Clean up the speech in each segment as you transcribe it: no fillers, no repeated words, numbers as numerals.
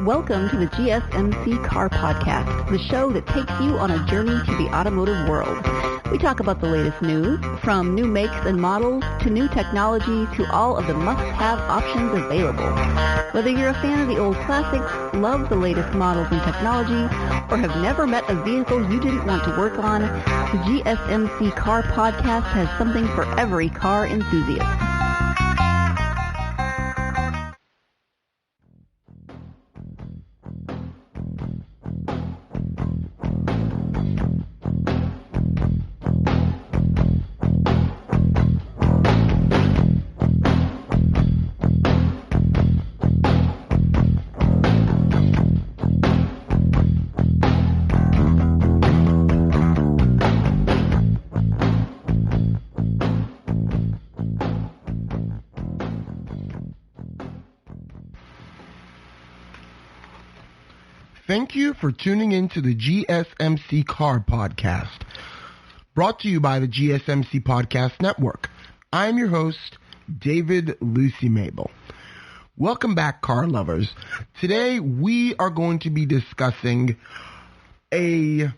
Welcome to the GSMC Car Podcast, the show that takes you on a journey to the automotive world. We talk about the latest news, from new makes and models to new technology to all of the must-have options available. Whether you're a fan of the old classics, love the latest models and technology, or have never met a vehicle you didn't want to work on, the GSMC Car Podcast has something for every car enthusiast. Thank you for tuning in to the GSMC Car Podcast, brought to you by the GSMC Podcast Network. I'm your host, David Lucy Mabel. Welcome back, car lovers. Today we are going to be discussing a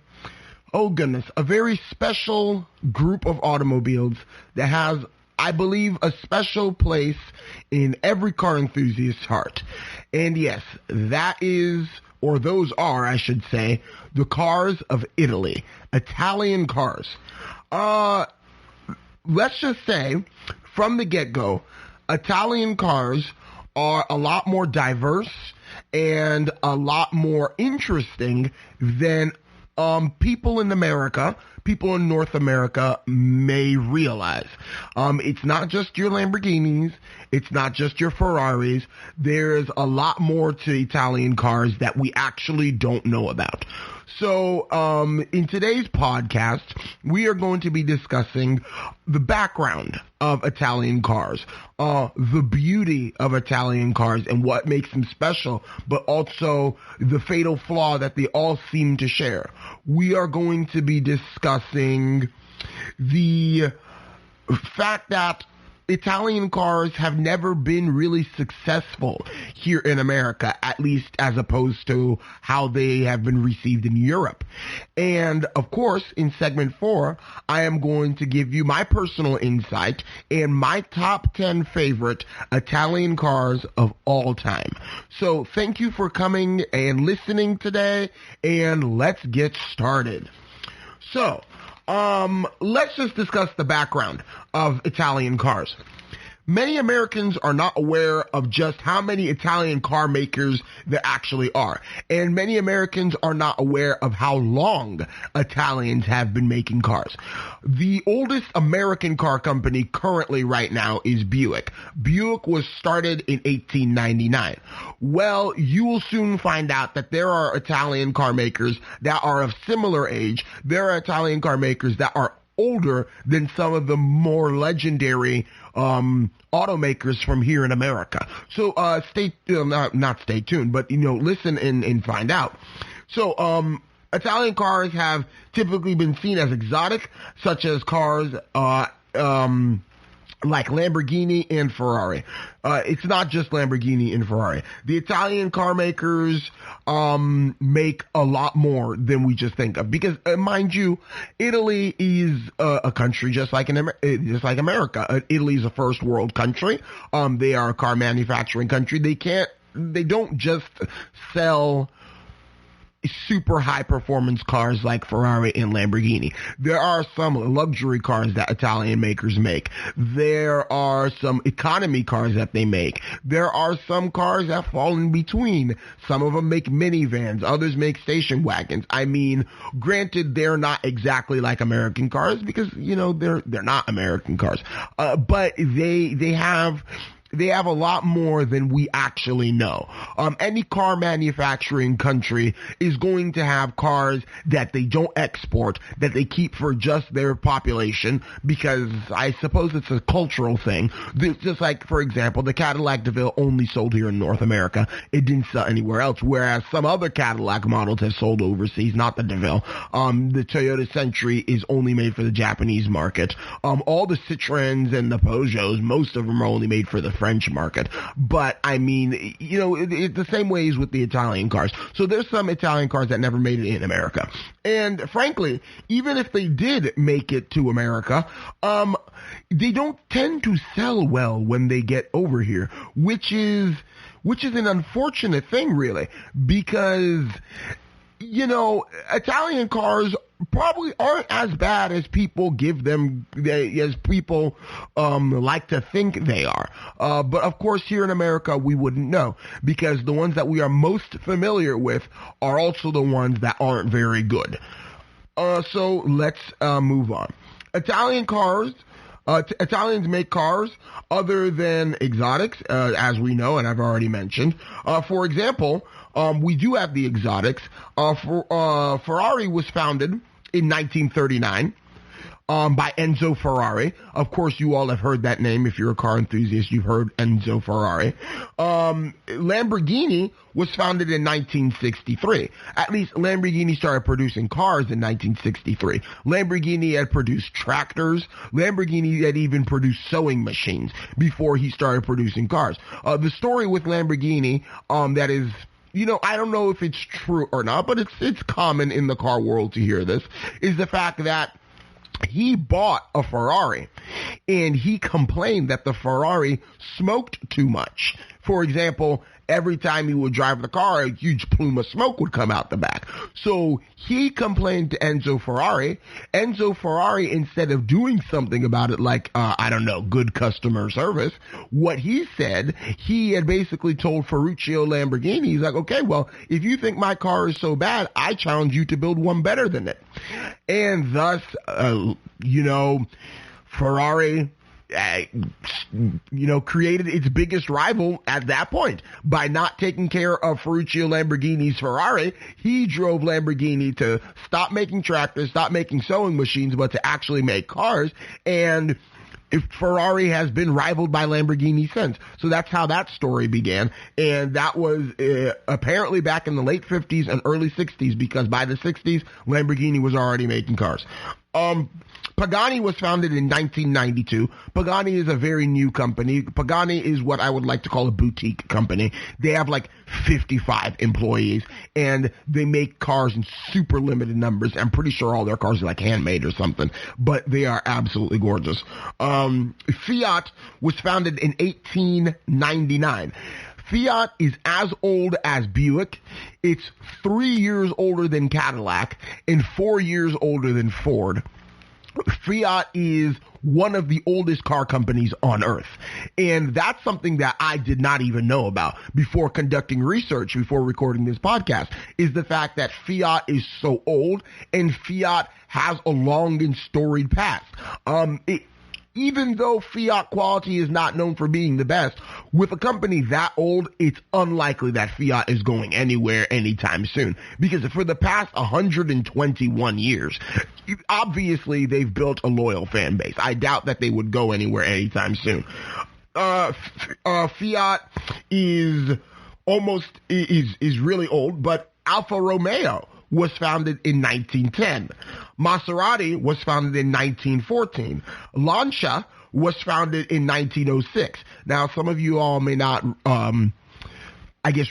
very special group of automobiles that has, I believe, a special place in every car enthusiast's heart. And yes, those are, I should say, the cars of Italy, Italian cars. Let's just say, from the get-go, Italian cars are a lot more diverse and a lot more interesting than people in North America may realize. It's not just your Lamborghinis. It's not just your Ferraris. There's a lot more to Italian cars that we actually don't know about. So, in today's podcast, we are going to be discussing the background of Italian cars, the beauty of Italian cars and what makes them special, but also the fatal flaw that they all seem to share. We are going to be discussing the fact that Italian cars have never been really successful here in America, at least as opposed to how they have been received in Europe. And of course, in segment 4, I am going to give you my personal insight and my top 10 favorite Italian cars of all time. So thank you for coming and listening today, and let's get started. So, let's just discuss the background of Italian cars. Many Americans are not aware of just how many Italian car makers there actually are. And many Americans are not aware of how long Italians have been making cars. The oldest American car company currently right now is Buick. Buick was started in 1899. Well, you will soon find out that there are Italian car makers that are of similar age. There are Italian car makers that are older than some of the more legendary automakers from here in America. So not stay tuned, but listen and find out. So Italian cars have typically been seen as exotic, such as cars like Lamborghini and Ferrari. It's not just Lamborghini and Ferrari. The Italian car makers make a lot more than we just think of, because mind you, Italy is a country just like America. Italy is a first world country. They are a car manufacturing country. They don't just sell super high performance cars like Ferrari and Lamborghini. There are some luxury cars that Italian makers make. There are some economy cars that they make. There are some cars that fall in between. Some of them make minivans. Others make station wagons. I mean, granted, they're not exactly like American cars because, they're not American cars. But they have a lot more than we actually know. Any car manufacturing country is going to have cars that they don't export, that they keep for just their population, because I suppose it's a cultural thing. Just like, for example, the Cadillac DeVille only sold here in North America. It didn't sell anywhere else, whereas some other Cadillac models have sold overseas, not the DeVille. The Toyota Century is only made for the Japanese market. All the Citroens and the Peugeots, most of them are only made for the French market. But I mean, you know, it's the same way as with the Italian cars. So there's some Italian cars that never made it in America. And frankly, even if they did make it to America, they don't tend to sell well when they get over here, which is an unfortunate thing, really, because, you know, Italian cars probably aren't as bad as people give them, as people like to think they are. But of course, here in America, we wouldn't know, because the ones that we are most familiar with are also the ones that aren't very good. So let's move on. Italians make cars other than exotics, as we know, and I've already mentioned. For example, we do have the exotics. Ferrari was founded in 1939 by Enzo Ferrari. Of course, you all have heard that name. If you're a car enthusiast, you've heard Enzo Ferrari. Lamborghini was founded in 1963. At least Lamborghini started producing cars in 1963. Lamborghini had produced tractors. Lamborghini had even produced sewing machines before he started producing cars. The story with Lamborghini, that is, you know, I don't know if it's true or not, but it's common in the car world to hear this, is the fact that he bought a Ferrari and he complained that the Ferrari smoked too much. For example, every time he would drive the car, a huge plume of smoke would come out the back. So he complained to Enzo Ferrari. Enzo Ferrari, instead of doing something about it like, I don't know, good customer service, what he said, he had basically told Ferruccio Lamborghini, he's like, okay, well, if you think my car is so bad, I challenge you to build one better than it. And thus, you know, Ferrari, created its biggest rival at that point. By not taking care of Ferruccio Lamborghini's Ferrari, he drove Lamborghini to stop making tractors, stop making sewing machines, but to actually make cars. And Ferrari has been rivaled by Lamborghini since. So that's how that story began. And that was apparently back in the late 50s and early 60s, because by the 60s, Lamborghini was already making cars. Pagani was founded in 1992. Pagani is a very new company. Pagani is what I would like to call a boutique company. They have like 55 employees, and they make cars in super limited numbers. I'm pretty sure all their cars are like handmade or something, but they are absolutely gorgeous. Fiat was founded in 1899. Fiat is as old as Buick. It's 3 years older than Cadillac and 4 years older than Ford. Fiat is one of the oldest car companies on earth. And that's something that I did not even know about before conducting research, before recording this podcast, is the fact that Fiat is so old and Fiat has a long and storied past. Even though Fiat quality is not known for being the best, with a company that old, it's unlikely that Fiat is going anywhere anytime soon. Because for the past 121 years, obviously they've built a loyal fan base. I doubt that they would go anywhere anytime soon. Fiat is really old, but Alfa Romeo was founded in 1910. Maserati was founded in 1914. Lancia was founded in 1906. Now, some of you all may not,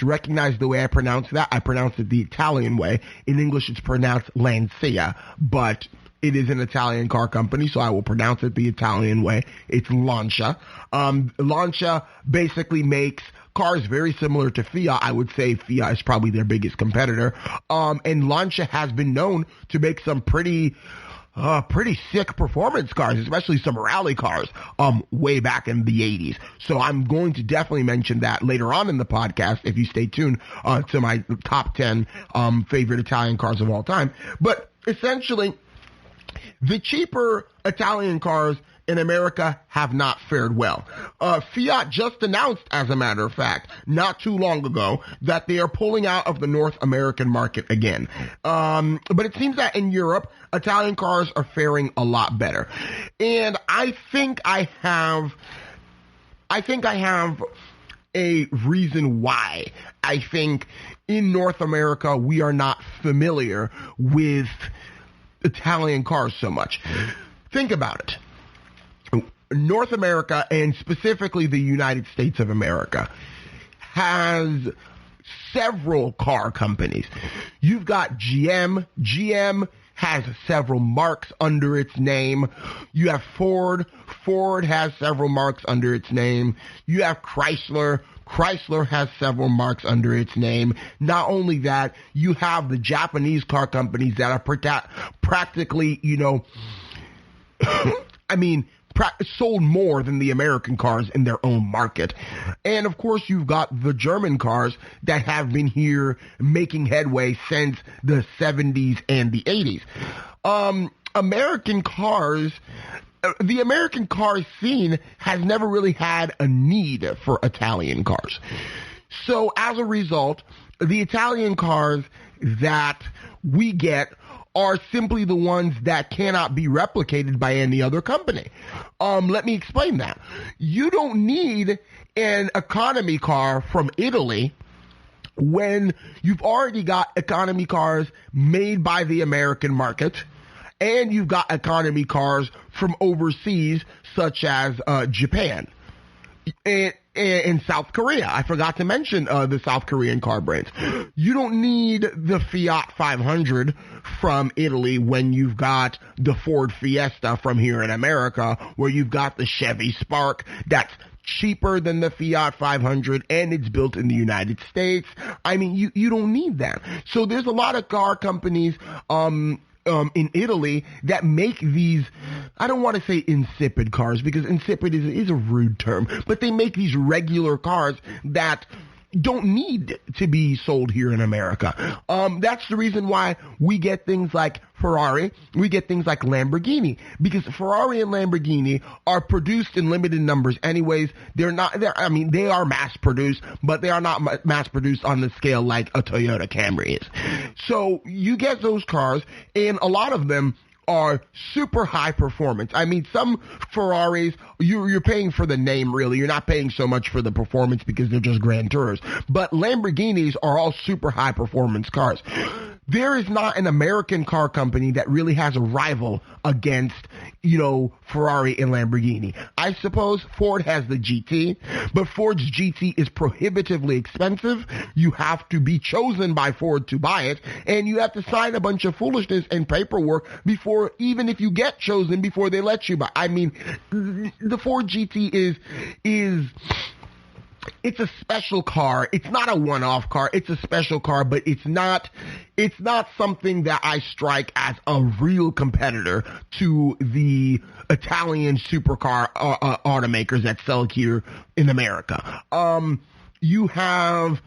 recognize the way I pronounce that. I pronounce it the Italian way. In English, it's pronounced Lancia, but it is an Italian car company, so I will pronounce it the Italian way. It's Lancia. Lancia basically makes cars very similar to Fiat. I would say Fiat is probably their biggest competitor. And Lancia has been known to make some pretty sick performance cars, especially some rally cars, way back in the 80s. So I'm going to definitely mention that later on in the podcast, if you stay tuned, to my top 10, favorite Italian cars of all time. But essentially, the cheaper Italian cars in America have not fared well. Fiat just announced, as a matter of fact, not too long ago, that they are pulling out of the North American market again. But it seems that in Europe, Italian cars are faring a lot better. And I think I have a reason why I think in North America we are not familiar with Italian cars so much. Think about it. North America, and specifically the United States of America, has several car companies. You've got GM. GM has several marks under its name. You have Ford. Ford has several marks under its name. You have Chrysler. Chrysler has several marks under its name. Not only that, you have the Japanese car companies that are practically, sold more than the American cars in their own market. And of course, you've got the German cars that have been here making headway since the 70s and the 80s. The American car scene has never really had a need for Italian cars. So as a result, the Italian cars that we get are simply the ones that cannot be replicated by any other company. Let me explain that. You don't need an economy car from Italy when you've already got economy cars made by the American market, and you've got economy cars from overseas, such as Japan and South Korea. I forgot to mention the South Korean car brands. You don't need the Fiat 500 from Italy when you've got the Ford Fiesta from here in America, where you've got the Chevy Spark that's cheaper than the Fiat 500, and it's built in the United States. I mean, you don't need that. So there's a lot of car companies in Italy that make these, I don't want to say insipid cars, because insipid is a rude term, but they make these regular cars that don't need to be sold here in America. That's the reason why we get things like Ferrari, we get things like Lamborghini, because Ferrari and Lamborghini are produced in limited numbers anyways. They are mass produced, but they are not mass produced on the scale like a Toyota Camry is. So you get those cars, and a lot of them are super high performance. I mean, some Ferraris, you're paying for the name, really. You're not paying so much for the performance because they're just Grand Tours. But Lamborghinis are all super high performance cars. There is not an American car company that really has a rival against, Ferrari and Lamborghini. I suppose Ford has the GT, but Ford's GT is prohibitively expensive. You have to be chosen by Ford to buy it, and you have to sign a bunch of foolishness and paperwork even if you get chosen, before they let you buy. I mean, the Ford GT it's a special car. It's not a one-off car. It's a special car, but it's not something that I strike as a real competitor to the Italian supercar automakers that sell here in America. You have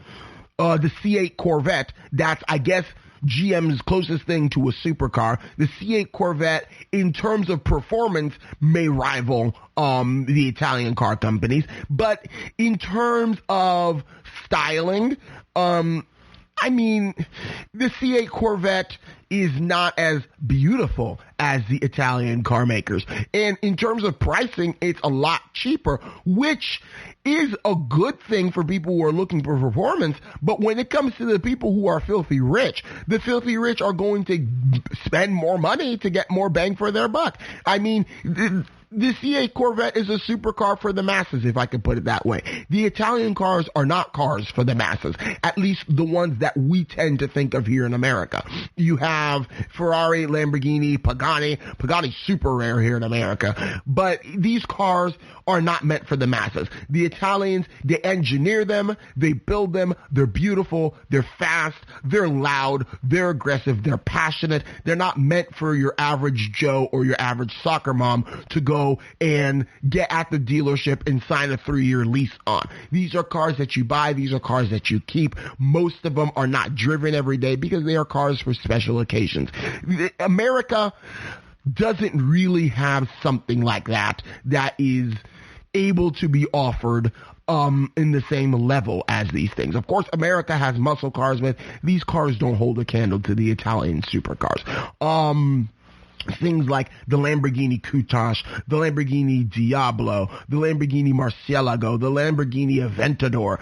the C8 Corvette. That's, I guess, GM's closest thing to a supercar. The C8 Corvette, in terms of performance, may rival the Italian car companies, but in terms of styling, the C8 Corvette is not as beautiful as the Italian car makers. And in terms of pricing, it's a lot cheaper, which is a good thing for people who are looking for performance. But when it comes to the people who are filthy rich, the filthy rich are going to spend more money to get more bang for their buck. I mean, the C8 Corvette is a supercar for the masses, if I could put it that way. The Italian cars are not cars for the masses, at least the ones that we tend to think of here in America. You have Ferrari, Lamborghini, Pagani. Pagani's super rare here in America, but these cars are not meant for the masses. The Italians, they engineer them, they build them, they're beautiful, they're fast, they're loud, they're aggressive, they're passionate. They're not meant for your average Joe or your average soccer mom to go and get at the dealership and sign a 3-year lease on. These are cars that you buy, these are cars that you keep. Most of them are not driven every day because they are cars for special occasions. America doesn't really have something like that is able to be offered in the same level as these things. Of course, America has muscle cars, but these cars don't hold a candle to the Italian supercars. Things like the Lamborghini Countach, the Lamborghini Diablo, the Lamborghini Murcielago, the Lamborghini Aventador,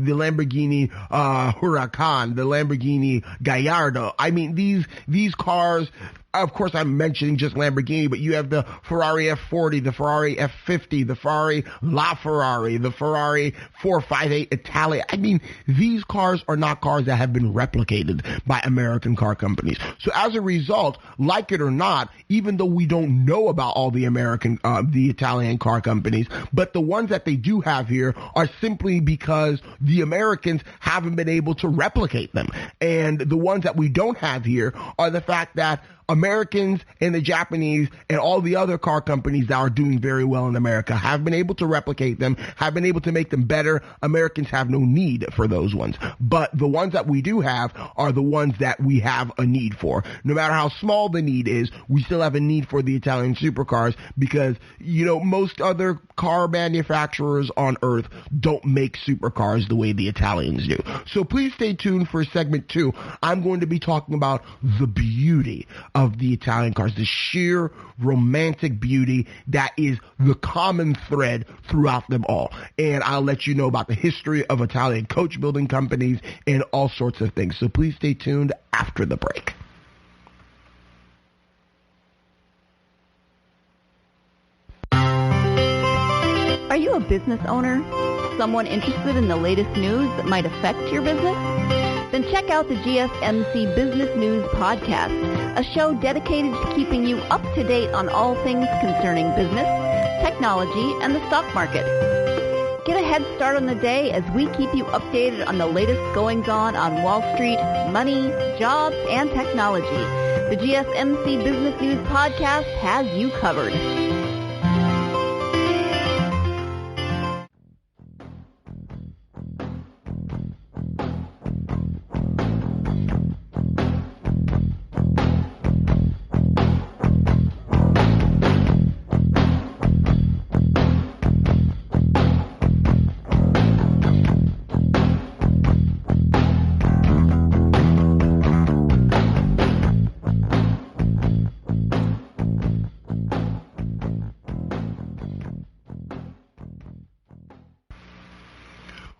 the Lamborghini Huracan, the Lamborghini Gallardo. I mean, these cars of course, I'm mentioning just Lamborghini, but you have the Ferrari F40, the Ferrari F50, the Ferrari LaFerrari, the Ferrari 458 Italia. I mean, these cars are not cars that have been replicated by American car companies. So as a result, like it or not, even though we don't know about all the the Italian car companies, but the ones that they do have here are simply because the Americans haven't been able to replicate them. And the ones that we don't have here are the fact that Americans and the Japanese and all the other car companies that are doing very well in America have been able to replicate them, have been able to make them better. Americans have no need for those ones. But the ones that we do have are the ones that we have a need for. No matter how small the need is, we still have a need for the Italian supercars because, most other car manufacturers on earth don't make supercars the way the Italians do. So please stay tuned for segment 2. I'm going to be talking about the beauty of the Italian cars, the sheer romantic beauty that is the common thread throughout them all. And I'll let you know about the history of Italian coach building companies and all sorts of things. So please stay tuned after the break. Are you a business owner? Someone interested in the latest news that might affect your business? Then check out the GSMC Business News Podcast, a show dedicated to keeping you up to date on all things concerning business, technology, and the stock market. Get a head start on the day as we keep you updated on the latest goings-on Wall Street, money, jobs, and technology. The GSMC Business News Podcast has you covered.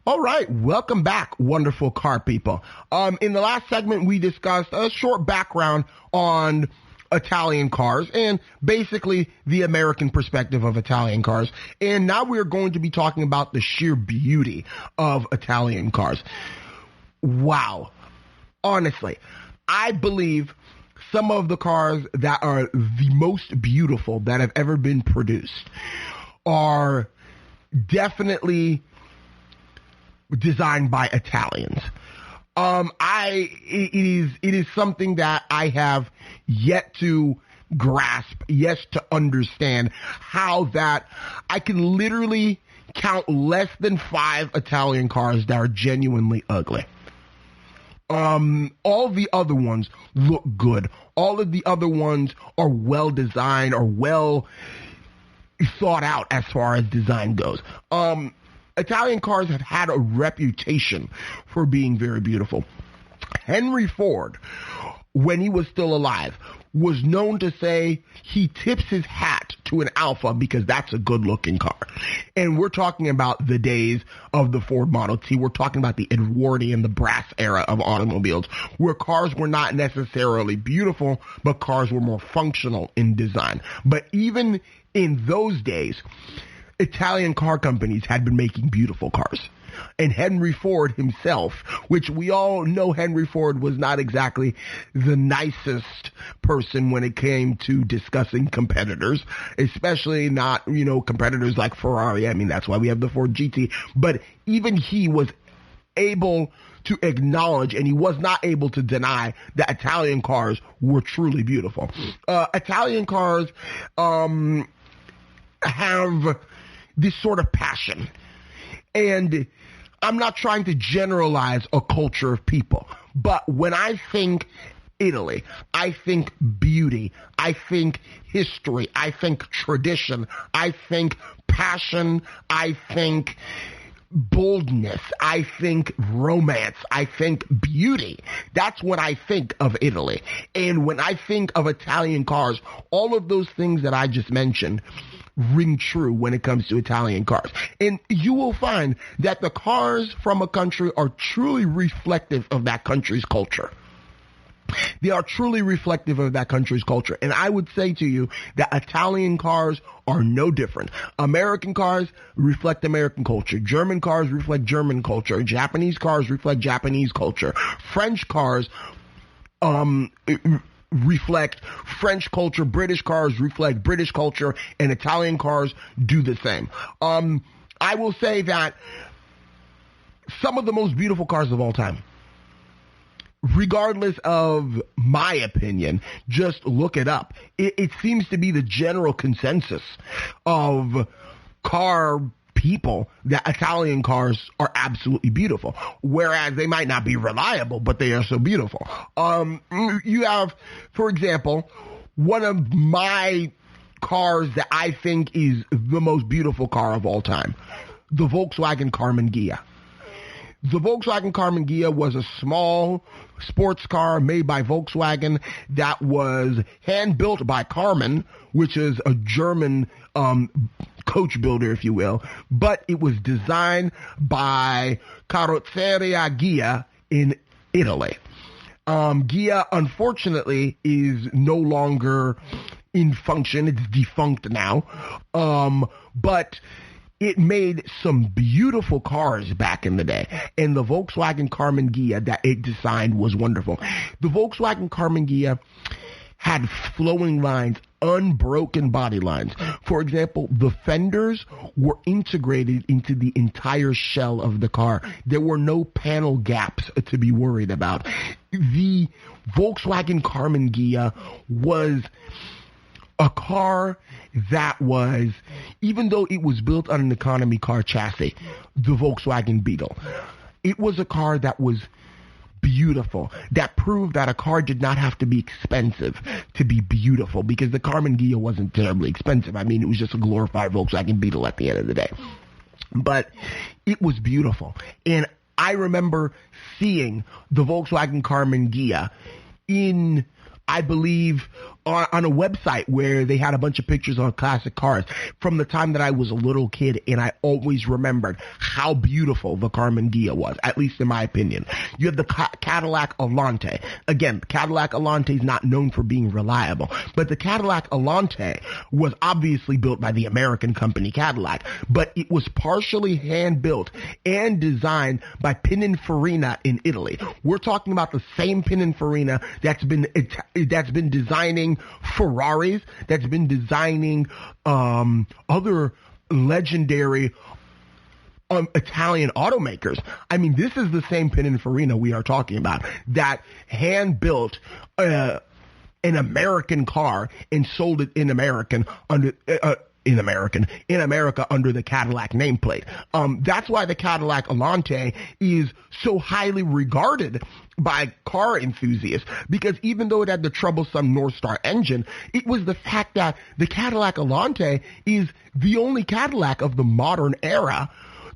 All right, welcome back, wonderful car people. In the last segment, we discussed a short background on Italian cars and basically the American perspective of Italian cars. And now we're going to be talking about the sheer beauty of Italian cars. Wow. Honestly, I believe some of the cars that are the most beautiful that have ever been produced are definitely designed by Italians. It is something that I have yet to grasp, yet to understand how that I can literally count less than 5 Italian cars that are genuinely ugly. All the other ones look good. All of the other ones are well designed or well thought out as far as design goes. Italian cars have had a reputation for being very beautiful. Henry Ford, when he was still alive, was known to say he tips his hat to an Alfa because that's a good-looking car. And we're talking about the days of the Ford Model T. We're talking about the Edwardian, the brass era of automobiles, where cars were not necessarily beautiful, but cars were more functional in design. But even in those days, Italian car companies had been making beautiful cars. And Henry Ford himself, which we all know Henry Ford was not exactly the nicest person when it came to discussing competitors, especially not, competitors like Ferrari. I mean, that's why we have the Ford GT. But even he was able to acknowledge, and he was not able to deny, that Italian cars were truly beautiful. Italian cars have this sort of passion. And I'm not trying to generalize a culture of people, but when I think Italy, I think beauty, I think history, I think tradition, I think passion, I think boldness, I think romance, I think beauty. That's when I think of Italy. And when I think of Italian cars, all of those things that I just mentioned ring true when it comes to Italian cars. And you will find that the cars from a country are truly reflective of that country's culture. They are truly reflective of that country's culture. And I would say to you that Italian cars are no different. American cars reflect American culture. German cars reflect German culture. Japanese cars reflect Japanese culture. French cars reflect French culture. British cars reflect British culture. And Italian cars do the same. I will say that some of the most beautiful cars of all time, regardless of my opinion, just look it up. It seems to be the general consensus of car people that Italian cars are absolutely beautiful, whereas they might not be reliable, but they are so beautiful. You have, for example, one of my cars that I think is the most beautiful car of all time, the Volkswagen Karmann Ghia. The Volkswagen Karmann Ghia was a small sports car made by Volkswagen that was hand-built by Karmann, which is a German coach builder, if you will, but it was designed by Carrozzeria Ghia in Italy. Ghia, unfortunately, is no longer in function. It's defunct now. But it made some beautiful cars back in the day, and the Volkswagen Karmann Ghia that it designed was wonderful. The Volkswagen Karmann Ghia had flowing lines, unbroken body lines. For example, the fenders were integrated into the entire shell of the car. There were no panel gaps to be worried about. The Volkswagen Karmann Ghia was a car that was, even though it was built on an economy car chassis, the Volkswagen Beetle, it was a car that was beautiful, that proved that a car did not have to be expensive to be beautiful, because the Karmann Ghia wasn't terribly expensive. I mean, it was just a glorified Volkswagen Beetle at the end of the day. But it was beautiful. And I remember seeing the Volkswagen Karmann Ghia in, I believe, on a website where they had a bunch of pictures on classic cars from the time that I was a little kid, and I always remembered how beautiful the Karmann Ghia was, at least in my opinion. You have the Cadillac Alante. Again, the Cadillac Alante is not known for being reliable, but the Cadillac Alante was obviously built by the American company Cadillac, but it was partially hand-built and designed by Pininfarina in Italy. We're talking about the same Pininfarina that's been designing Ferraris, that's been designing other legendary Italian automakers. I mean, this is the same Pininfarina we are talking about that hand-built an American car and sold it in America under the Cadillac nameplate. That's why the Cadillac Alante is so highly regarded by car enthusiasts, because even though it had the troublesome North Star engine, it was the fact that the Cadillac Alante is the only Cadillac of the modern era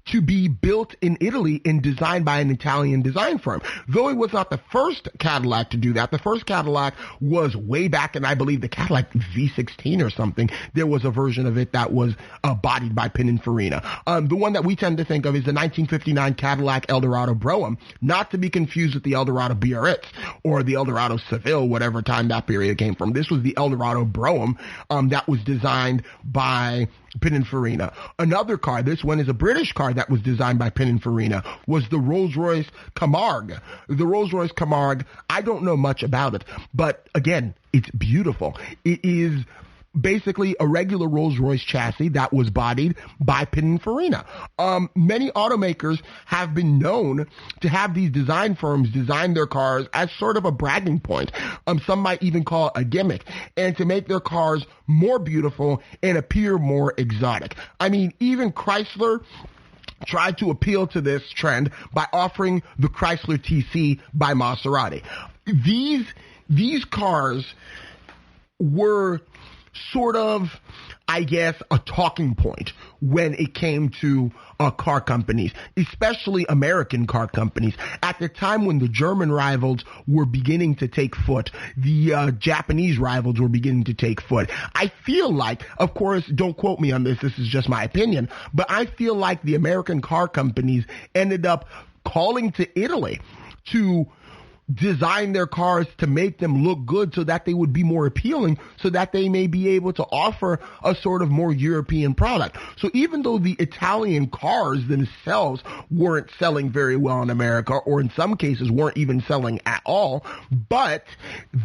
to be built in Italy and designed by an Italian design firm. Though it was not the first Cadillac to do that, the first Cadillac was way back in, I believe, the Cadillac V16 or something. There was a version of it that was bodied by Pininfarina. The one that we tend to think of is the 1959 Cadillac Eldorado Brougham, not to be confused with the Eldorado Biarritz or the Eldorado Seville, whatever time that period came from. This was the Eldorado Brougham that was designed by Pininfarina. Another car, this one is a British car that was designed by Pininfarina, was the Rolls-Royce Camargue. The Rolls-Royce Camargue, I don't know much about it, but again, it's beautiful. It is basically a regular Rolls-Royce chassis that was bodied by Pininfarina. Many automakers have been known to have these design firms design their cars as sort of a bragging point. Some might even call it a gimmick, and to make their cars more beautiful and appear more exotic. I mean, even Chrysler tried to appeal to this trend by offering the Chrysler TC by Maserati. These cars were sort of, I guess, a talking point when it came to car companies, especially American car companies. At the time when the German rivals were beginning to take foot, the Japanese rivals were beginning to take foot. I feel like, of course, don't quote me on this is just my opinion, but I feel like the American car companies ended up calling to Italy to design their cars to make them look good so that they would be more appealing, so that they may be able to offer a sort of more European product. So even though the Italian cars themselves weren't selling very well in America, or in some cases weren't even selling at all, but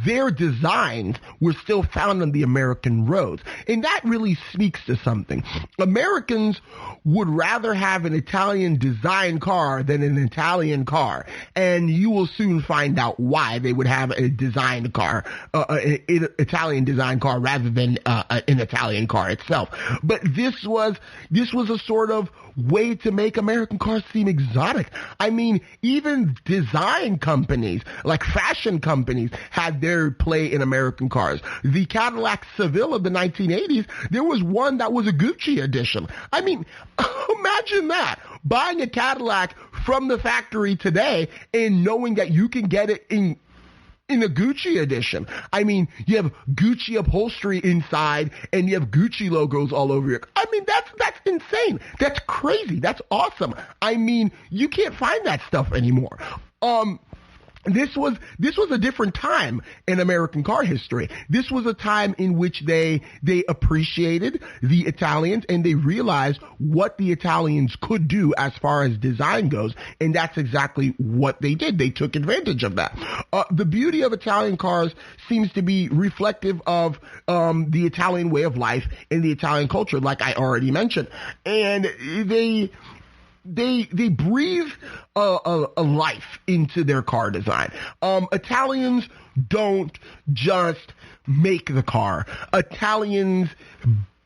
their designs were still found on the American roads. And that really speaks to something. Americans would rather have an Italian design car than an Italian car. And you will soon find out why they would have a designed car, an Italian design car rather than an Italian car itself. But this was a sort of way to make American cars seem exotic. I mean, even design companies, like fashion companies, had their play in American cars. The Cadillac Seville of the 1980s, there was one that was a Gucci edition. I mean, imagine that. Buying a Cadillac from the factory today and knowing that you can get it in a Gucci edition. I mean, you have Gucci upholstery inside and you have Gucci logos all over it. I mean, that's insane. That's crazy. That's awesome. I mean, you can't find that stuff anymore. This was a different time in American car history. This was a time in which they appreciated the Italians and they realized what the Italians could do as far as design goes, and that's exactly what they did. They took advantage of that. The beauty of Italian cars seems to be reflective of the Italian way of life and the Italian culture, like I already mentioned, and they breathe a life into their car design. Italians don't just make the car. Italians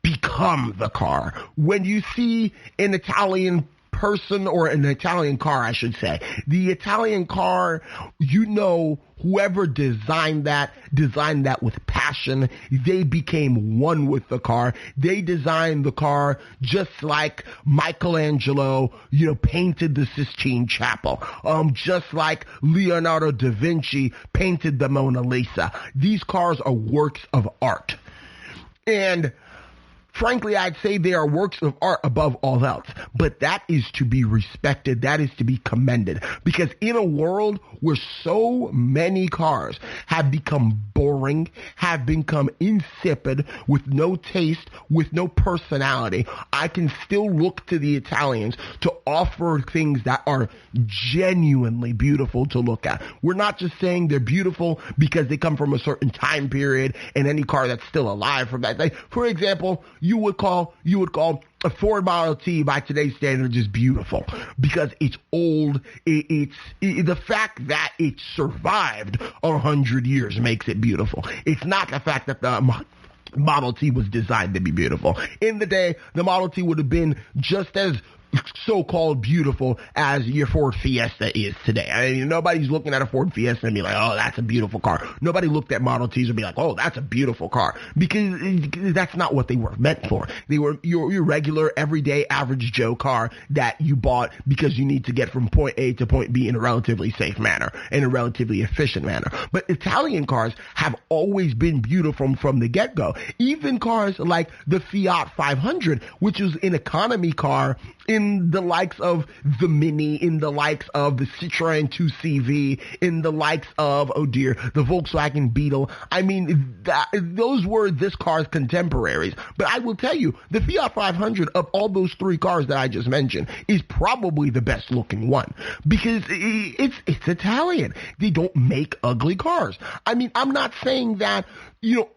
become the car. When you see an Italian person, or an Italian car, I should say, the Italian car, you know, whoever designed that with passion. They became one with the car. They designed the car just like Michelangelo, painted the Sistine Chapel. Just like Leonardo da Vinci painted the Mona Lisa. These cars are works of art. And frankly, I'd say they are works of art above all else, but that is to be respected. That is to be commended, because in a world where so many cars have become boring, have become insipid, with no taste, with no personality, I can still look to the Italians to offer things that are genuinely beautiful to look at. We're not just saying they're beautiful because they come from a certain time period and any car that's still alive from that. Like, for example, you would call a Ford Model T by today's standards just beautiful because it's old. It's the fact that it survived 100 years makes it beautiful. It's not the fact that the Model T was designed to be beautiful. In the day, the Model T would have been just as so-called beautiful as your Ford Fiesta is today. I mean, nobody's looking at a Ford Fiesta and be like, oh, that's a beautiful car. Nobody looked at Model Ts and be like, oh, that's a beautiful car, because that's not what they were meant for. They were your regular, everyday, average Joe car that you bought because you need to get from point A to point B in a relatively safe manner, in a relatively efficient manner. But Italian cars have always been beautiful from the get-go. Even cars like the Fiat 500, which is an economy car in the likes of the Mini, in the likes of the Citroen 2CV, in the likes of, the Volkswagen Beetle. I mean, those were this car's contemporaries. But I will tell you, the Fiat 500 of all those three cars that I just mentioned is probably the best looking one, because it's Italian. They don't make ugly cars. I mean, I'm not saying that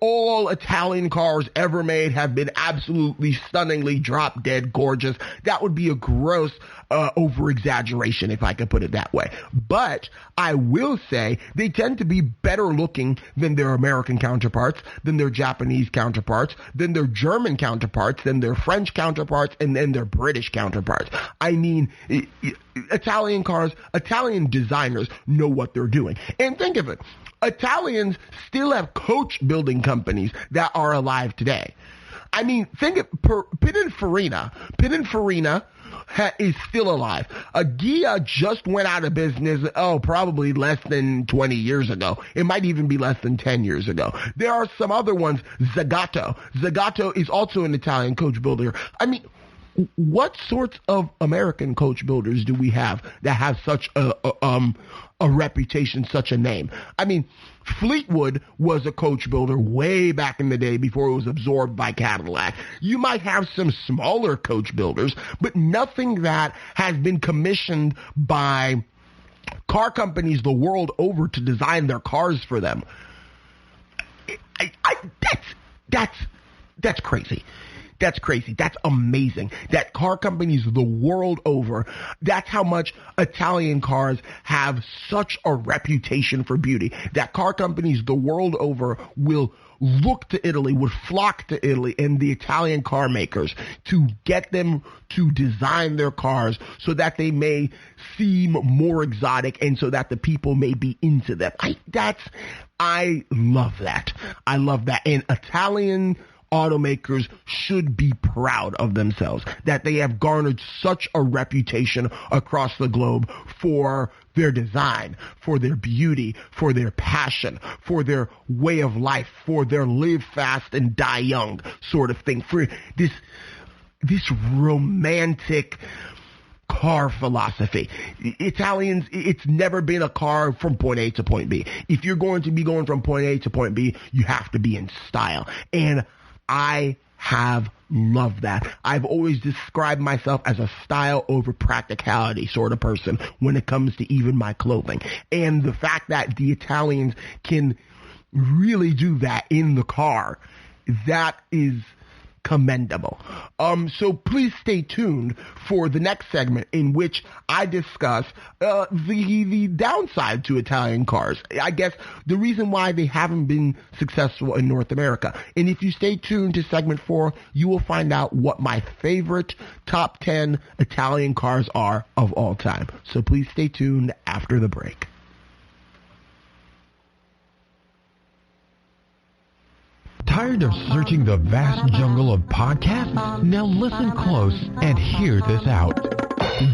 all Italian cars ever made have been absolutely stunningly drop dead gorgeous. That would be a gross over-exaggeration, if I could put it that way. But I will say they tend to be better looking than their American counterparts, than their Japanese counterparts, than their German counterparts, than their French counterparts, and then their British counterparts. I mean, Italian cars, Italian designers know what they're doing. And think of it. Italians still have coach building companies that are alive today. I mean, think of Pininfarina. Pininfarina is still alive. Ghia just went out of business, probably less than 20 years ago. It might even be less than 10 years ago. There are some other ones. Zagato. Zagato is also an Italian coach builder. I mean, what sorts of American coach builders do we have that have such a reputation, such a name? I mean, Fleetwood was a coach builder way back in the day before it was absorbed by Cadillac. You might have some smaller coach builders, but nothing that has been commissioned by car companies the world over to design their cars for them. That's crazy. That's crazy. That's amazing. That car companies the world over, that's how much Italian cars have such a reputation for beauty. That car companies the world over will look to Italy, would flock to Italy and the Italian car makers to get them to design their cars so that they may seem more exotic and so that the people may be into them. I love that. I love that. And Italian automakers should be proud of themselves that they have garnered such a reputation across the globe for their design, for their beauty, for their passion, for their way of life, for their live fast and die young sort of thing, for this romantic car philosophy. Italians, it's never been a car from point A to point B. If you're going to be going from point A to point B, you have to be in style. And I have loved that. I've always described myself as a style over practicality sort of person when it comes to even my clothing. And the fact that the Italians can really do that in the car, that is commendable. So please stay tuned for the next segment in which I discuss the downside to Italian cars. I guess the reason why they haven't been successful in North America. And if you stay tuned to segment 4, you will find out what my favorite top 10 Italian cars are of all time. So please stay tuned after the break. Tired of searching the vast jungle of podcasts? Now listen close and hear this out.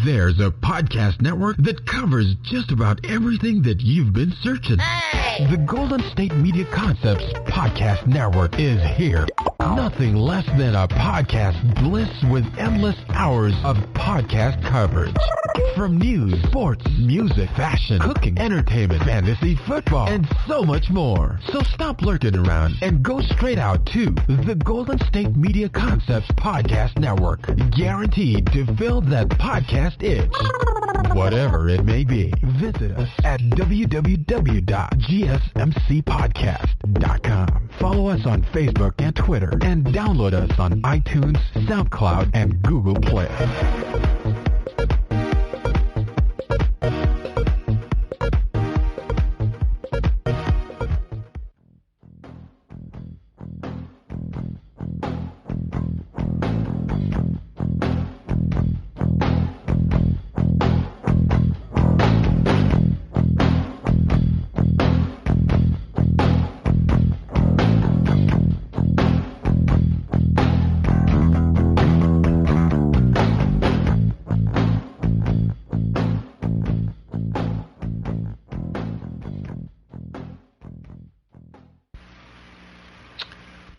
There's a podcast network that covers just about everything that you've been searching. Hey! The Golden State Media Concepts Podcast Network is here. Nothing less than a podcast bliss with endless hours of podcast coverage. From news, sports, music, fashion, cooking, entertainment, fantasy, football, and so much more. So stop lurking around and go straight out to the Golden State Media Concepts Podcast Network. Guaranteed to fill that podcast itch. Whatever it may be. Visit us at www.gsmcpodcast.com. Follow us on Facebook and Twitter, and download us on iTunes, SoundCloud, and Google Play.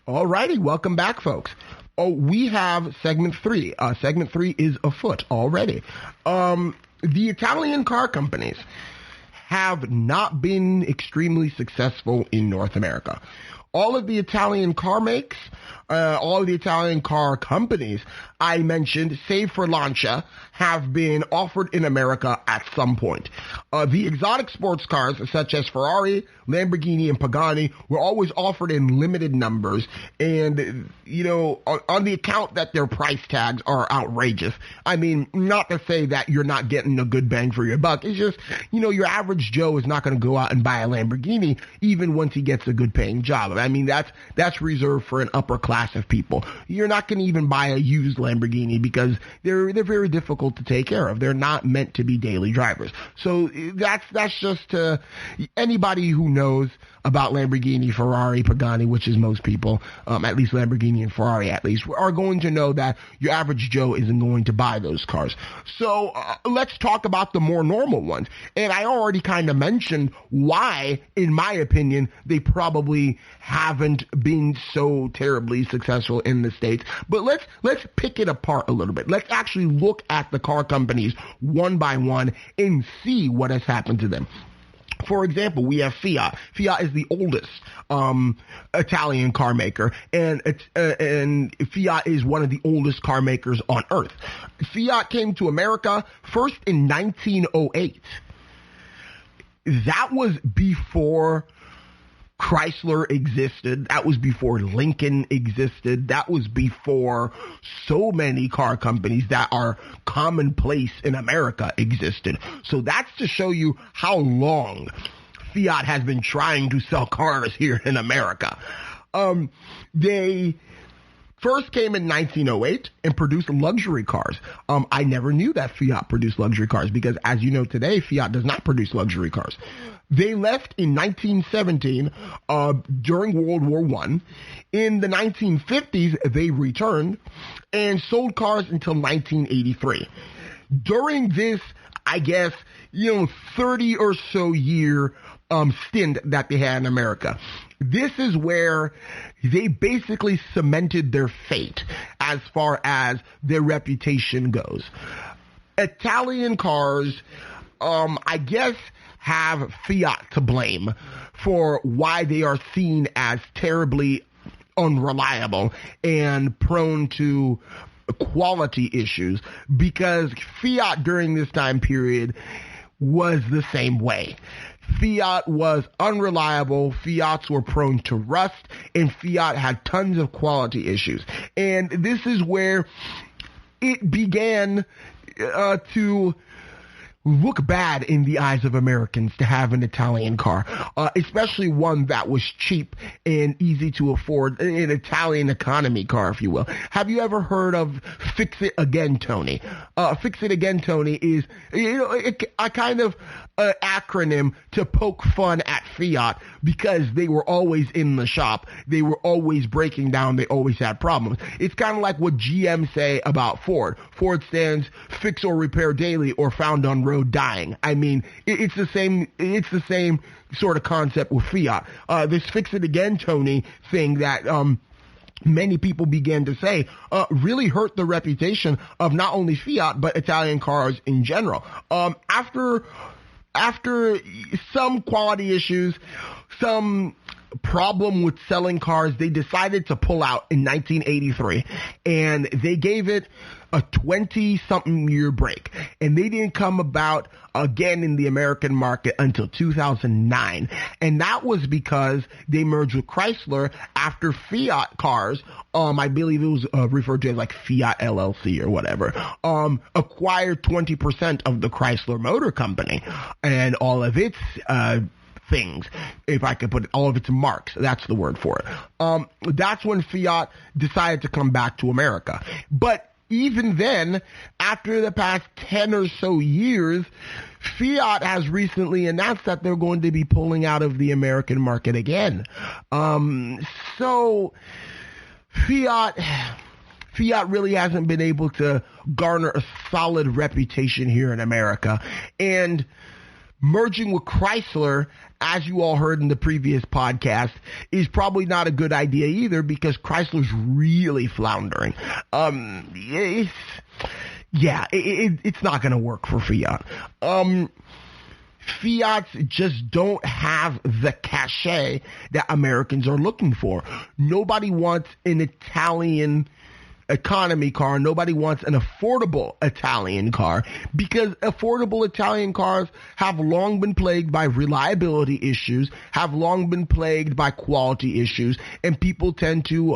Alrighty, welcome back, folks. Oh, we have segment 3. Segment 3 is afoot already. The Italian car companies have not been extremely successful in North America. All of the Italian car makes, all of the Italian car companies I mentioned, save for Lancia, have been offered in America at some point. The exotic sports cars, such as Ferrari, Lamborghini, and Pagani, were always offered in limited numbers, and, you know, on the account that their price tags are outrageous. I mean, not to say that you're not getting a good bang for your buck. It's just, you know, your average Joe is not going to go out and buy a Lamborghini, even once he gets a good paying job. I mean, that's reserved for an upper class of people. You're not going to even buy a used Lamborghini because they're very difficult to take care of. They're not meant to be daily drivers. So that's just anybody who knows about Lamborghini, Ferrari, Pagani, which is most people, at least Lamborghini and Ferrari at least, are going to know that your average Joe isn't going to buy those cars. So let's talk about the more normal ones. And I already kind of mentioned why, in my opinion, they probably haven't been so terribly successful in the States. But let's pick it apart a little bit. Let's actually look at the car companies one by one and see what has happened to them. For example, we have Fiat. Fiat is the oldest Italian car maker, and Fiat is one of the oldest car makers on earth. Fiat came to America first in 1908. That was before Chrysler existed. That was before Lincoln existed. That was before so many car companies that are commonplace in America existed. So that's to show you how long Fiat has been trying to sell cars here in America. They first came in 1908 and produced luxury cars. I never knew that Fiat produced luxury cars because, as you know today, Fiat does not produce luxury cars. They left in 1917 during World War I. In the 1950s, they returned and sold cars until 1983. During this, 30 or so year stint that they had in America, this is where they basically cemented their fate as far as their reputation goes. Italian cars, have Fiat to blame for why they are seen as terribly unreliable and prone to quality issues, because Fiat during this time period was the same way. Fiat was unreliable, Fiats were prone to rust, and Fiat had tons of quality issues. And this is where it began to look bad in the eyes of Americans to have an Italian car, especially one that was cheap and easy to afford, an Italian economy car, if you will. Have you ever heard of Fix It Again, Tony? Fix It Again, Tony is, a kind of acronym to poke fun at Fiat because they were always in the shop. They were always breaking down. They always had problems. It's kind of like what GM say about Ford. Ford stands fix or repair daily or found on road dying. I mean, it's the same sort of concept with Fiat. This Fix It Again, Tony thing that, many people began to say, really hurt the reputation of not only Fiat, but Italian cars in general. After some quality issues, some problem with selling cars, they decided to pull out in 1983, and they gave it a 20-something year break, and they didn't come about again in the American market until 2009, and that was because they merged with Chrysler after Fiat cars, I believe it was referred to as like Fiat LLC or whatever, acquired 20% of the Chrysler Motor Company and all of its things, if I could put it, all of its marks. That's the word for it. That's when Fiat decided to come back to America. But even then, after the past 10 or so years, Fiat has recently announced that they're going to be pulling out of the American market again. So Fiat really hasn't been able to garner a solid reputation here in America. And merging with Chrysler, as you all heard in the previous podcast, is probably not a good idea either because Chrysler's really floundering. It's not going to work for Fiat. Fiats just don't have the cachet that Americans are looking for. Nobody wants an Italian economy car. Nobody wants an affordable Italian car because affordable Italian cars have long been plagued by reliability issues, have long been plagued by quality issues, and people tend to,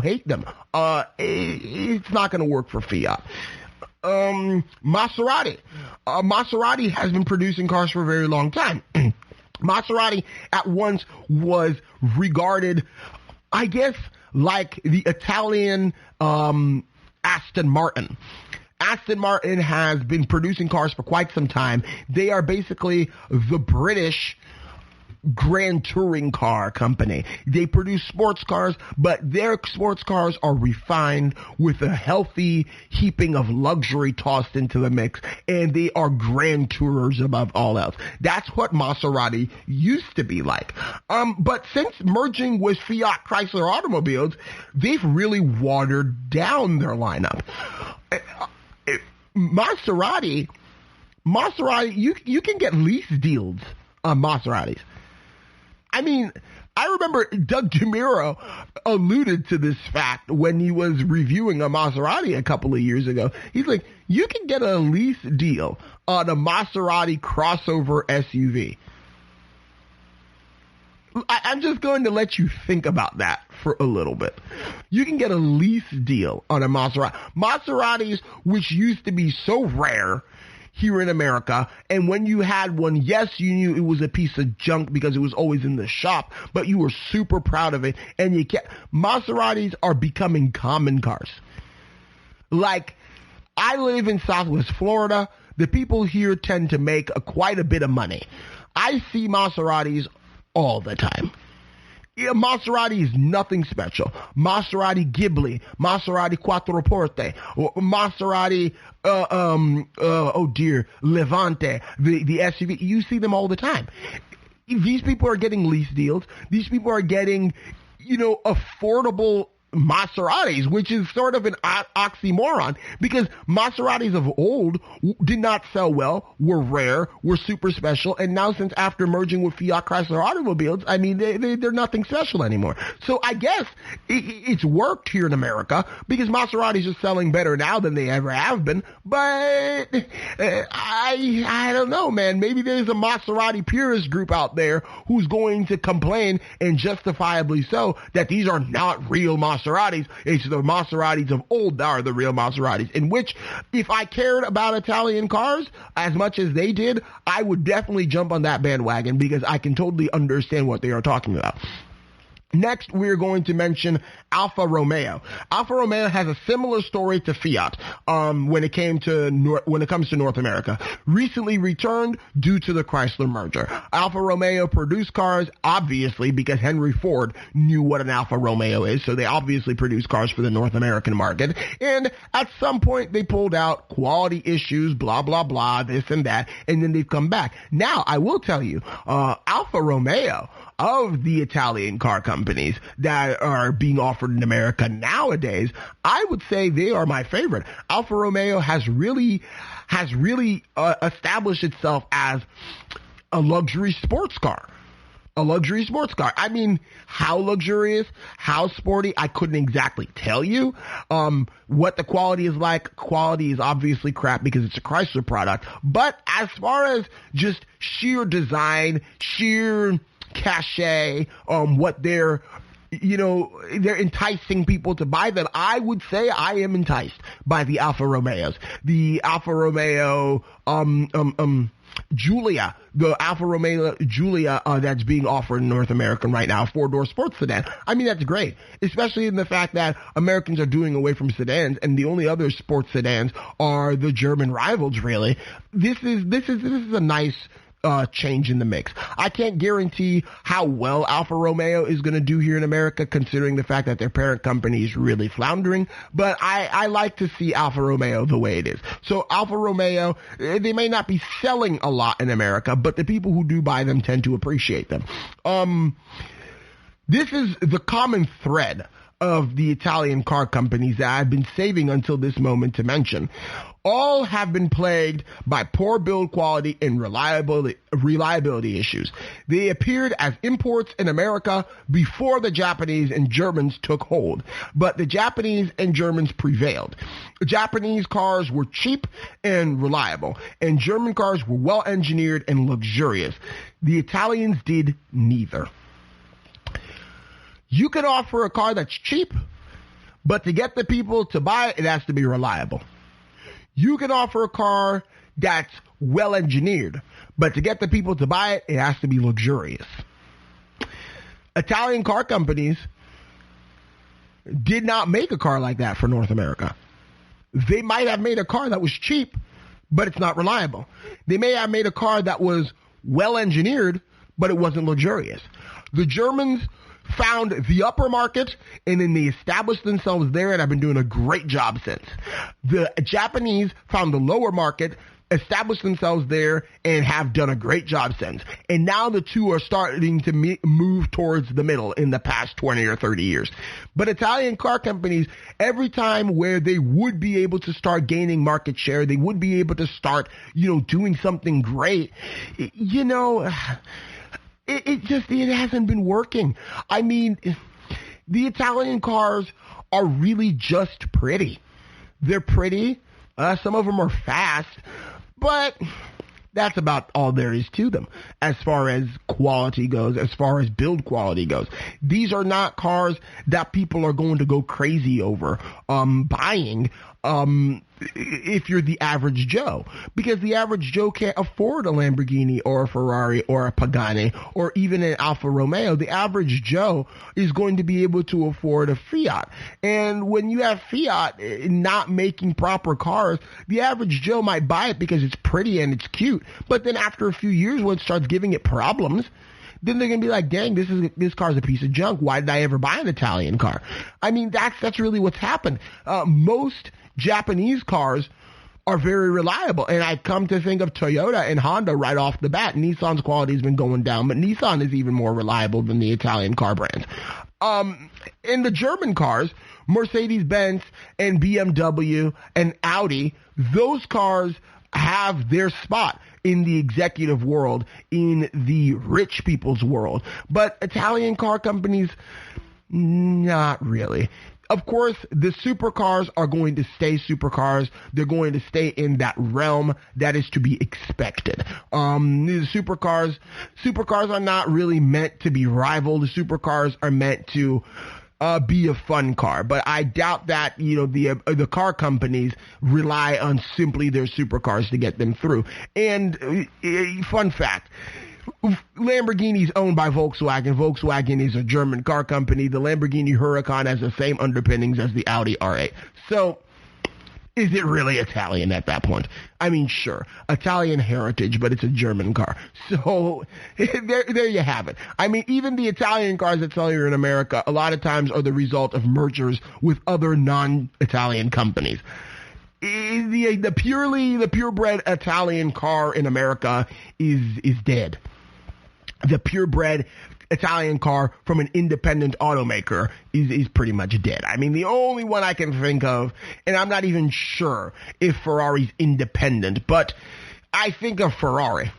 hate them. It's not going to work for Fiat. Maserati. Maserati has been producing cars for a very long time. Maserati at once was regarded, I guess, like the Italian Aston Martin. Aston Martin has been producing cars for quite some time. They are basically the British grand touring car company. They produce sports cars, but their sports cars are refined with a healthy heaping of luxury tossed into the mix, and they are grand tourers above all else. That's what Maserati used to be like. But since merging with Fiat Chrysler Automobiles, they've really watered down their lineup. Maserati, you can get lease deals on Maseratis. I mean, I remember Doug DeMuro alluded to this fact when he was reviewing a Maserati a couple of years ago. He's like, you can get a lease deal on a Maserati crossover SUV. I'm just going to let you think about that for a little bit. You can get a lease deal on a Maserati. Maseratis, which used to be so rare here in America, and when you had one, yes, you knew it was a piece of junk because it was always in the shop, but you were super proud of it, and Maseratis are becoming common cars. Like, I live in Southwest Florida. The people here tend to make quite a bit of money. I see Maseratis all the time. Yeah, Maserati is nothing special. Maserati Ghibli, Maserati Quattroporte, Maserati, Levante, the SUV. You see them all the time. These people are getting lease deals. These people are getting, affordable Maseratis, which is sort of an oxymoron, because Maseratis of old did not sell well, were rare, were super special, and now since after merging with Fiat Chrysler Automobiles, I mean, they're nothing special anymore. So I guess it's worked here in America, because Maseratis are selling better now than they ever have been, but I don't know, man. Maybe there's a Maserati purist group out there who's going to complain, and justifiably so, that these are not real Maseratis. It's the Maseratis of old that are the real Maseratis, in which, if I cared about Italian cars as much as they did, I would definitely jump on that bandwagon, because I can totally understand what they are talking about. Next, we're going to mention Alfa Romeo. Alfa Romeo has a similar story to Fiat when it comes to North America. Recently returned due to the Chrysler merger. Alfa Romeo produced cars, obviously, because Henry Ford knew what an Alfa Romeo is, so they obviously produce cars for the North American market. And at some point, they pulled out quality issues, blah, blah, blah, this and that, and then they've come back. Now, I will tell you, Alfa Romeo, of the Italian car companies that are being offered in America nowadays, I would say they are my favorite. Alfa Romeo has really established itself as a luxury sports car. A luxury sports car. I mean, how luxurious, how sporty, I couldn't exactly tell you. What the quality is like. Quality is obviously crap because it's a Chrysler product. But as far as just sheer design, sheer cachet, what they're enticing people to buy them, I would say I am enticed by the Alfa Romeos. The Alfa Romeo, Giulia, the Alfa Romeo Giulia that's being offered in North America right now, four-door sports sedan. I mean, that's great, especially in the fact that Americans are doing away from sedans, and the only other sports sedans are the German rivals, really. This is a nice change in the mix. I can't guarantee how well Alfa Romeo is going to do here in America, considering the fact that their parent company is really floundering, but I like to see Alfa Romeo the way it is. So Alfa Romeo, they may not be selling a lot in America, but the people who do buy them tend to appreciate them. This is the common thread of the Italian car companies that I've been saving until this moment to mention. All have been plagued by poor build quality and reliability issues. They appeared as imports in America before the Japanese and Germans took hold, but the Japanese and Germans prevailed. Japanese cars were cheap and reliable, and German cars were well engineered and luxurious. The Italians did neither. You can offer a car that's cheap, but to get the people to buy it, it has to be reliable. You can offer a car that's well engineered, but to get the people to buy it, it has to be luxurious. Italian car companies did not make a car like that for North America. They might have made a car that was cheap, but it's not reliable. They may have made a car that was well engineered, but it wasn't luxurious. The Germans found the upper market, and then they established themselves there and have been doing a great job since. The Japanese found the lower market, established themselves there, and have done a great job since. And now the two are starting to move towards the middle in the past 20 or 30 years. But Italian car companies, every time where they would be able to start gaining market share, they would be able to start, doing something great, it hasn't been working. I mean, the Italian cars are really just pretty. They're pretty. Some of them are fast, but that's about all there is to them as far as quality goes, as far as build quality goes. These are not cars that people are going to go crazy over buying if you're the average Joe, because the average Joe can't afford a Lamborghini or a Ferrari or a Pagani or even an Alfa Romeo. The average Joe is going to be able to afford a Fiat. And when you have Fiat not making proper cars, the average Joe might buy it because it's pretty and it's cute. But then after a few years, when it starts giving it problems, then they're going to be like, dang, this car's a piece of junk. Why did I ever buy an Italian car? I mean, that's really what's happened. Most Japanese cars are very reliable, and I've come to think of Toyota and Honda right off the bat. Nissan's quality has been going down, but Nissan is even more reliable than the Italian car brands. In the German cars, Mercedes-Benz and BMW and Audi, those cars have their spot in the executive world, in the rich people's world. But Italian car companies, not really. Of course, the supercars are going to stay supercars. They're going to stay in that realm that is to be expected. The supercars are not really meant to be rivaled. The supercars are meant to be a fun car, but I doubt that the car companies rely on simply their supercars to get them through. And fun fact, Lamborghini is owned by Volkswagen. Volkswagen is a German car company. The Lamborghini Huracan has the same underpinnings as the Audi R8. So, is it really Italian at that point? I mean, sure, Italian heritage, but it's a German car. So, there you have it. I mean, even the Italian cars that sell here in America, a lot of times are the result of mergers with other non-Italian companies. The purebred Italian car in America is dead. The purebred Italian car from an independent automaker is pretty much dead. I mean, the only one I can think of, and I'm not even sure if Ferrari's independent, but I think of Ferrari.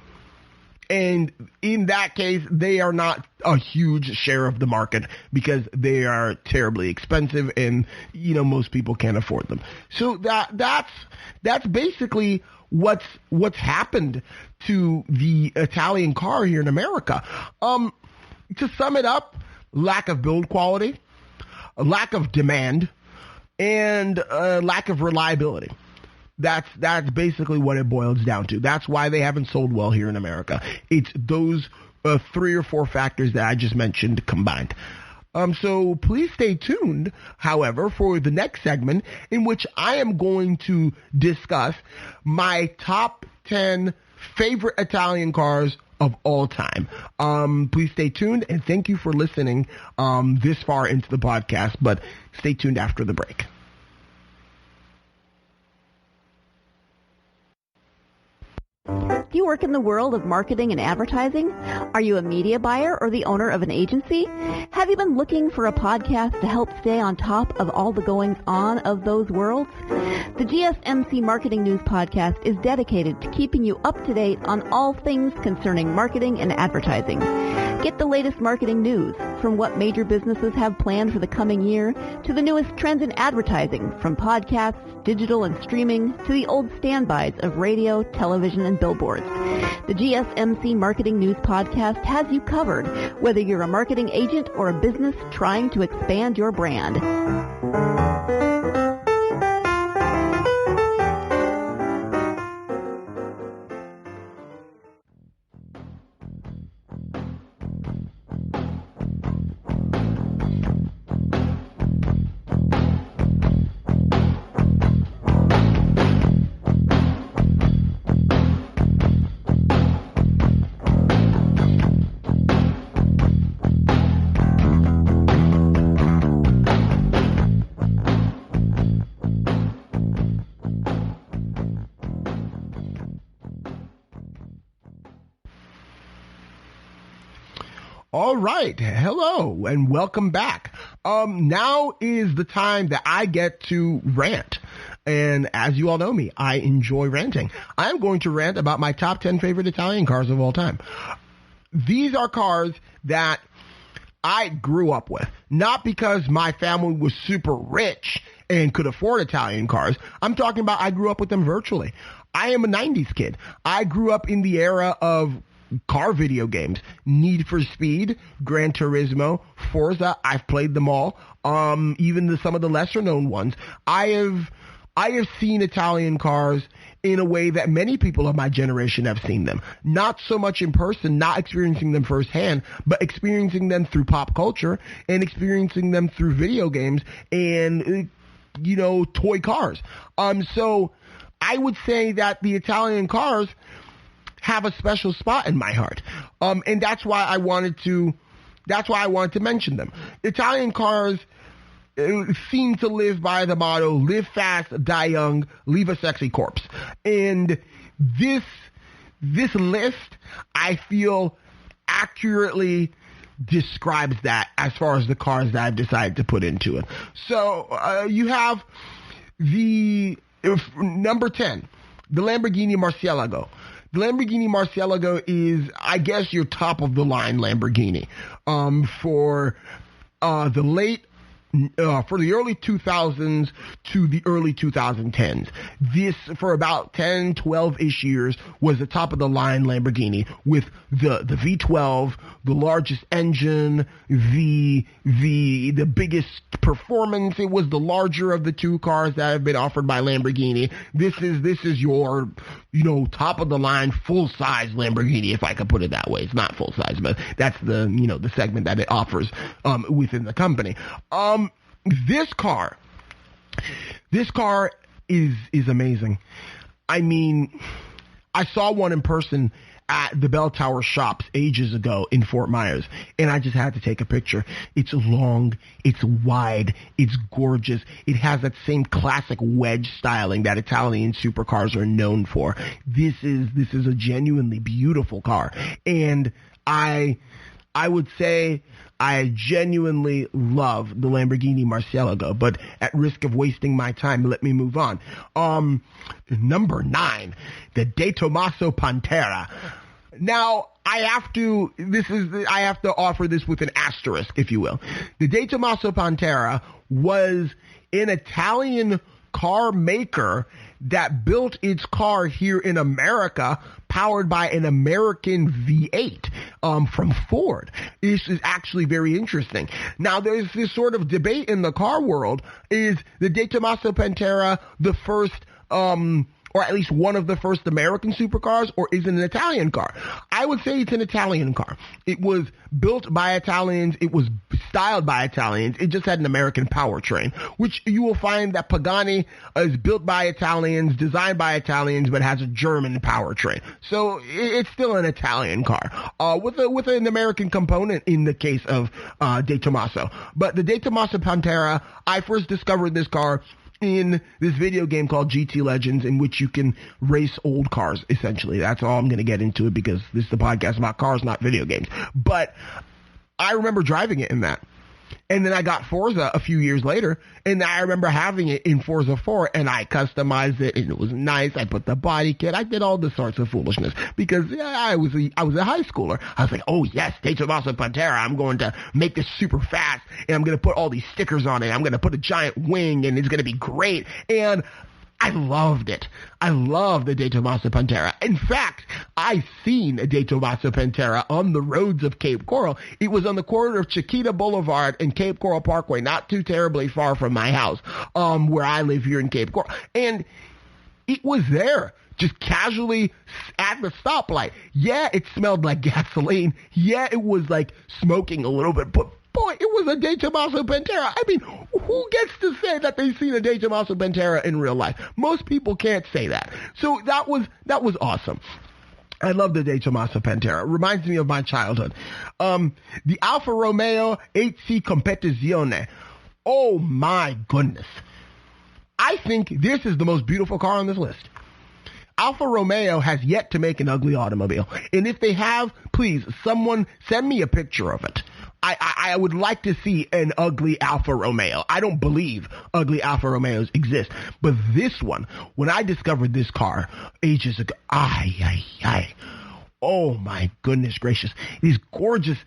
And in that case, they are not a huge share of the market because they are terribly expensive and, most people can't afford them. So that's basically what's happened to the Italian car here in America. To sum it up, lack of build quality, a lack of demand, and a lack of reliability. That's basically what it boils down to. That's why they haven't sold well here in America. It's those 3 or 4 factors that I just mentioned combined. So please stay tuned, however, for the next segment in which I am going to discuss my top 10 favorite Italian cars of all time. Please stay tuned, and thank you for listening this far into the podcast, but stay tuned after the break. Do you work in the world of marketing and advertising? Are you a media buyer or the owner of an agency? Have you been looking for a podcast to help stay on top of all the goings-on of those worlds? The GSMC Marketing News Podcast is dedicated to keeping you up to date on all things concerning marketing and advertising. Get the latest marketing news, from what major businesses have planned for the coming year to the newest trends in advertising, from podcasts, digital and streaming, to the old standbys of radio, television, and billboards. The GSMC Marketing News Podcast has you covered, whether you're a marketing agent or a business trying to expand your brand. All right. Hello and welcome back. Now is the time that I get to rant. And as you all know me, I enjoy ranting. I'm going to rant about my top 10 favorite Italian cars of all time. These are cars that I grew up with, not because my family was super rich and could afford Italian cars. I'm talking about I grew up with them virtually. I am a 90s kid. I grew up in the era of car video games, Need for Speed, Gran Turismo, Forza. I've played them all. Even some of the lesser known ones. I have seen Italian cars in a way that many people of my generation have seen them. Not so much in person, not experiencing them firsthand, but experiencing them through pop culture and experiencing them through video games and, toy cars. So I would say that the Italian cars have a special spot in my heart. And that's why I wanted to mention them. Italian cars seem to live by the motto, live fast, die young, leave a sexy corpse. And this list, I feel, accurately describes that as far as the cars that I've decided to put into it. So you have the number 10, the Lamborghini Murcielago. The Lamborghini Murcielago is, I guess, your top of the line Lamborghini. For the early 2000s to the early 2010s. This, for about 10, 12-ish years, was the top-of-the-line Lamborghini with the V12, the largest engine, the biggest performance. It was the larger of the two cars that have been offered by Lamborghini. This is your, top-of-the-line, full-size Lamborghini, if I could put it that way. It's not full-size, but that's the segment that it offers within the company. This car is amazing. I mean, I saw one in person at the Bell Tower Shops ages ago in Fort Myers, and I just had to take a picture. It's long, it's wide, it's gorgeous. It has that same classic wedge styling that Italian supercars are known for. This is a genuinely beautiful car, and I would say I genuinely love the Lamborghini Murcielago, but at risk of wasting my time, let me move on. Number 9, the De Tomaso Pantera. Now, I have to offer this with an asterisk, if you will. The De Tomaso Pantera was an Italian car maker that built its car here in America, powered by an American V8 from Ford. This is actually very interesting. Now, there's this sort of debate in the car world. Is the De Tomaso Pantera the first, or at least one of the first American supercars, or is it an Italian car? I would say it's an Italian car. It was built by Italians. It was styled by Italians. It just had an American powertrain, which you will find that Pagani is built by Italians, designed by Italians, but has a German powertrain. So it's still an Italian car, with an American component in the case of De Tomaso. But the De Tomaso Pantera, I first discovered this car in this video game called GT Legends, in which you can race old cars, essentially. That's all I'm going to get into it, because this is the podcast about cars, not video games. But I remember driving it in that. And then I got Forza a few years later, and I remember having it in Forza 4, and I customized it, and it was nice. I put the body kit. I did all this sorts of foolishness, because I was a high schooler. I was like, oh yes, De Tomaso Pantera. I'm going to make this super fast, and I'm going to put all these stickers on it. I'm going to put a giant wing, and it's going to be great. And I loved it. I love the De Tomaso Pantera. In fact, I've seen a De Tomaso Pantera on the roads of Cape Coral. It was on the corner of Chiquita Boulevard and Cape Coral Parkway, not too terribly far from my house, where I live here in Cape Coral. And it was there, just casually at the stoplight. Yeah, it smelled like gasoline. Yeah, it was like smoking a little bit, but boy, it was a De Tomaso Pantera. I mean, who gets to say that they've seen a De Tomaso Pantera in real life? Most people can't say that. So that was awesome. I love the De Tomaso Pantera. It reminds me of my childhood. The Alfa Romeo 8C Competizione. Oh my goodness. I think this is the most beautiful car on this list. Alfa Romeo has yet to make an ugly automobile. And if they have, please, someone send me a picture of it. I would like to see an ugly Alfa Romeo. I don't believe ugly Alfa Romeos exist. But this one, when I discovered this car ages ago, oh my goodness gracious. It is gorgeous.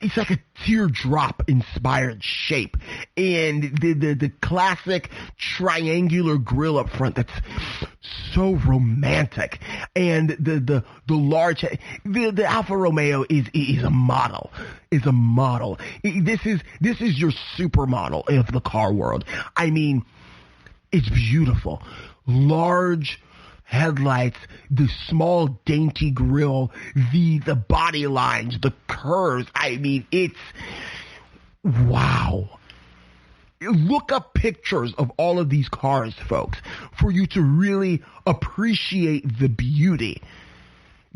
It's like a teardrop inspired shape, and the classic triangular grille up front that's so romantic, and the large the Alfa Romeo is a model. This is your supermodel of the car world. I mean, it's beautiful, large headlights, the small dainty grille, the body lines, the curves. I mean, it's wow. Look up pictures of all of these cars, folks, for you to really appreciate the beauty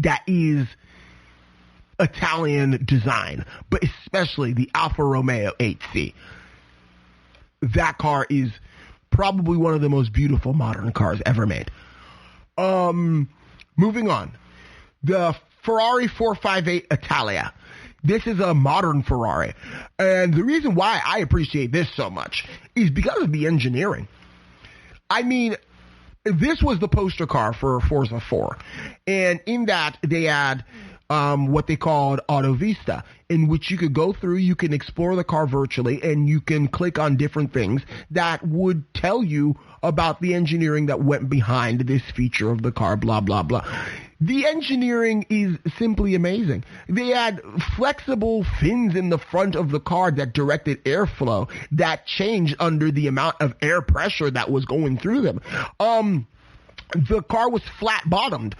that is Italian design, but especially the Alfa Romeo 8C. That car is probably one of the most beautiful modern cars ever made. Moving on. The Ferrari 458 Italia. This is a modern Ferrari. And the reason why I appreciate this so much is because of the engineering. I mean, this was the poster car for Forza 4. And in that, they had what they called Auto Vista, in which you could go through, you can explore the car virtually, and you can click on different things that would tell you about the engineering that went behind this feature of the car, blah, blah, blah. The engineering is simply amazing. They had flexible fins in the front of the car that directed airflow that changed under the amount of air pressure that was going through them. The car was flat-bottomed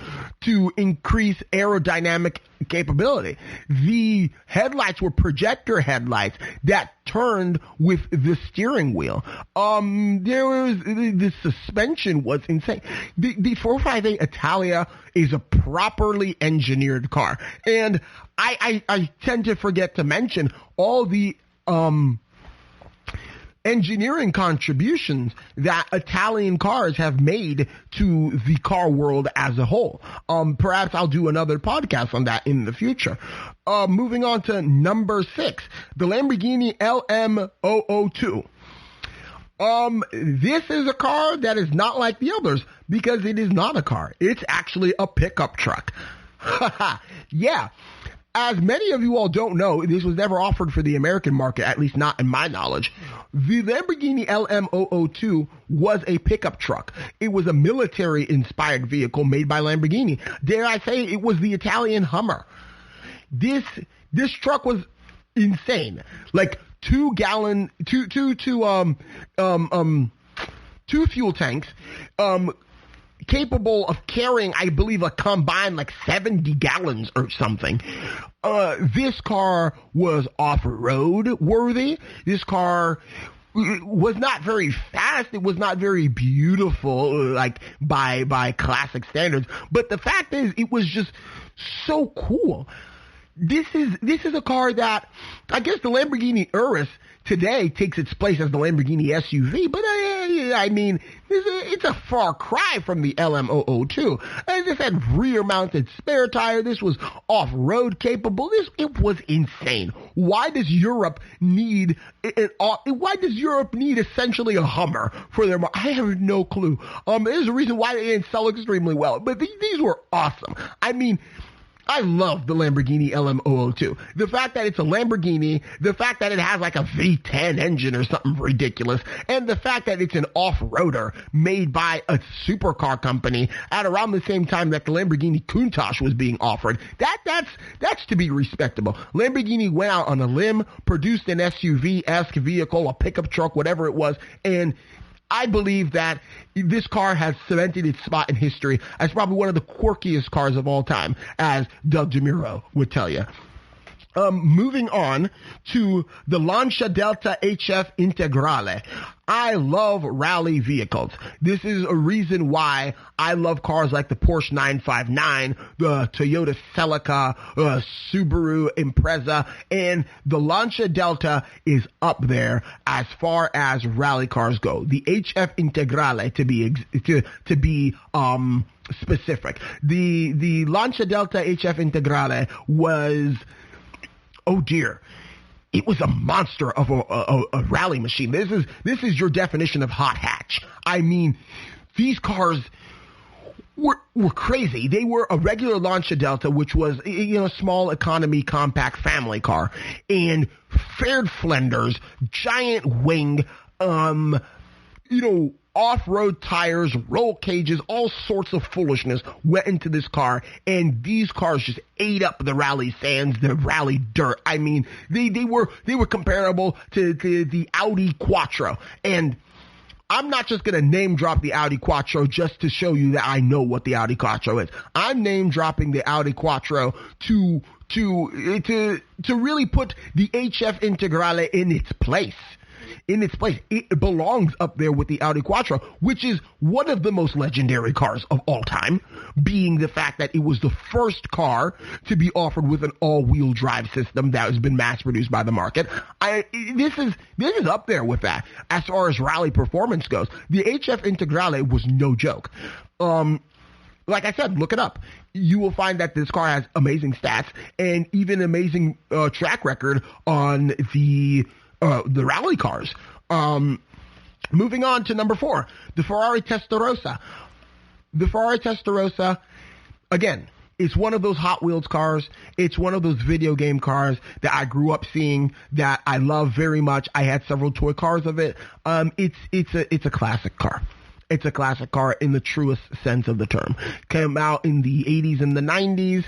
to increase aerodynamic capability. The headlights were projector headlights that turned with the steering wheel. The suspension was insane. The 458 Italia is a properly engineered car. And I tend to forget to mention all the engineering contributions that Italian cars have made to the car world as a whole. Perhaps I'll do another podcast on that in the future. Moving on to number 6, the Lamborghini LM002. This is a car that is not like the others because it is not a car. It's actually a pickup truck. Yeah. As many of you all don't know, this was never offered for the American market, at least not in my knowledge. The Lamborghini LM002 was a pickup truck. It was a military-inspired vehicle made by Lamborghini. Dare I say, it was the Italian Hummer. This truck was insane. Like 2 fuel tanks, capable of carrying, I believe, a combined like 70 gallons or something. This car was off-road worthy. This car was not very fast. It was not very beautiful, like by classic standards. But the fact is, it was just so cool. This is a car that, I guess the Lamborghini Urus today takes its place as the Lamborghini SUV, but I mean, it's a far cry from the LM002. And this had rear-mounted spare tire. This was off-road capable. It was insane. Why does Europe need essentially a Hummer for their? I have no clue. There's a reason why they didn't sell extremely well, but these were awesome. I mean, I love the Lamborghini LM002. The fact that it's a Lamborghini, the fact that it has like a V10 engine or something ridiculous, and the fact that it's an off-roader made by a supercar company at around the same time that the Lamborghini Countach was being offered, that's to be respectable. Lamborghini went out on a limb, produced an SUV-esque vehicle, a pickup truck, whatever it was, and I believe that this car has cemented its spot in history as probably one of the quirkiest cars of all time, as Doug DeMuro would tell you. Moving on to the Lancia Delta HF Integrale. I love rally vehicles. This is a reason why I love cars like the Porsche 959, the Toyota Celica, Subaru Impreza, and the Lancia Delta is up there as far as rally cars go. The HF Integrale to be specific. The Lancia Delta HF Integrale was, oh dear, it was a monster of a rally machine. This is your definition of hot hatch. I mean, these cars were crazy. They were a regular Lancia Delta, which was, small economy compact family car, and fared fenders, giant wing, off-road tires, roll cages, all sorts of foolishness went into this car, and these cars just ate up the rally sands, the rally dirt. I mean, they were comparable to the Audi Quattro, and I'm not just going to name drop the Audi Quattro just to show you that I know what the Audi Quattro is. I'm name dropping the Audi Quattro to really put the HF Integrale in its place. It belongs up there with the Audi Quattro, which is one of the most legendary cars of all time, being the fact that it was the first car to be offered with an all-wheel drive system that has been mass-produced by the market. This is up there with that. As far as rally performance goes, the HF Integrale was no joke. Like I said, look it up. You will find that this car has amazing stats and even amazing track record on the rally cars. Moving on to number 4, the Ferrari Testarossa. The Ferrari Testarossa, again, it's one of those Hot Wheels cars. It's one of those video game cars that I grew up seeing that I love very much. I had several toy cars of it. It's a classic car. It's a classic car in the truest sense of the term. Came out in the 80s and the 90s.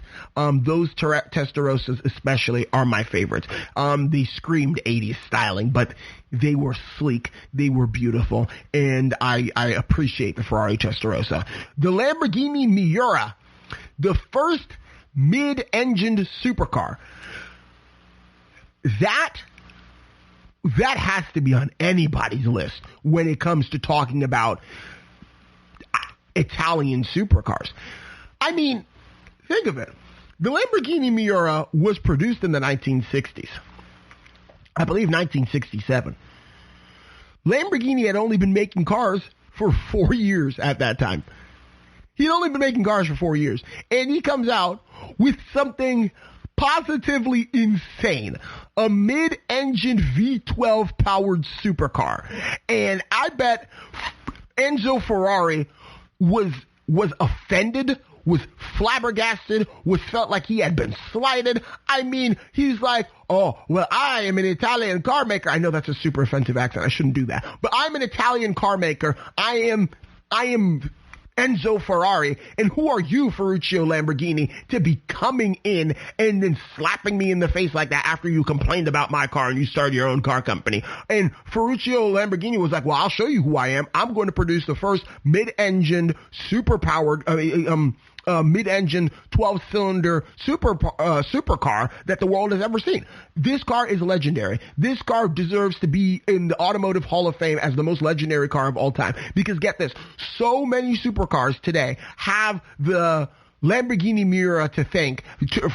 Those Testarossas especially are my favorites. They screamed 80s styling, but they were sleek, they were beautiful, and I appreciate the Ferrari Testarossa. The Lamborghini Miura, the first mid-engined supercar. That has to be on anybody's list when it comes to talking about Italian supercars. I mean, think of it. The Lamborghini Miura was produced in the 1960s. I believe 1967. Lamborghini had only been making cars for 4 years at that time. He'd only been making cars for 4 years. And he comes out with something positively insane. A mid-engine V12 powered supercar. And I bet Enzo Ferrari was offended, was flabbergasted, felt like he had been slighted. I mean, he's like, oh, well, I am an Italian car maker. I know that's a super offensive accent. I shouldn't do that. But I'm an Italian car maker. I am Enzo Ferrari, and who are you, Ferruccio Lamborghini, to be coming in and then slapping me in the face like that after you complained about my car and you started your own car company? And Ferruccio Lamborghini was like, well, I'll show you who I am. I'm going to produce the first mid-engine, super-powered, mid-engine 12-cylinder supercar that the world has ever seen. This car is legendary. This car deserves to be in the Automotive Hall of Fame as the most legendary car of all time. Because get this, so many supercars today have the Lamborghini Miura to thank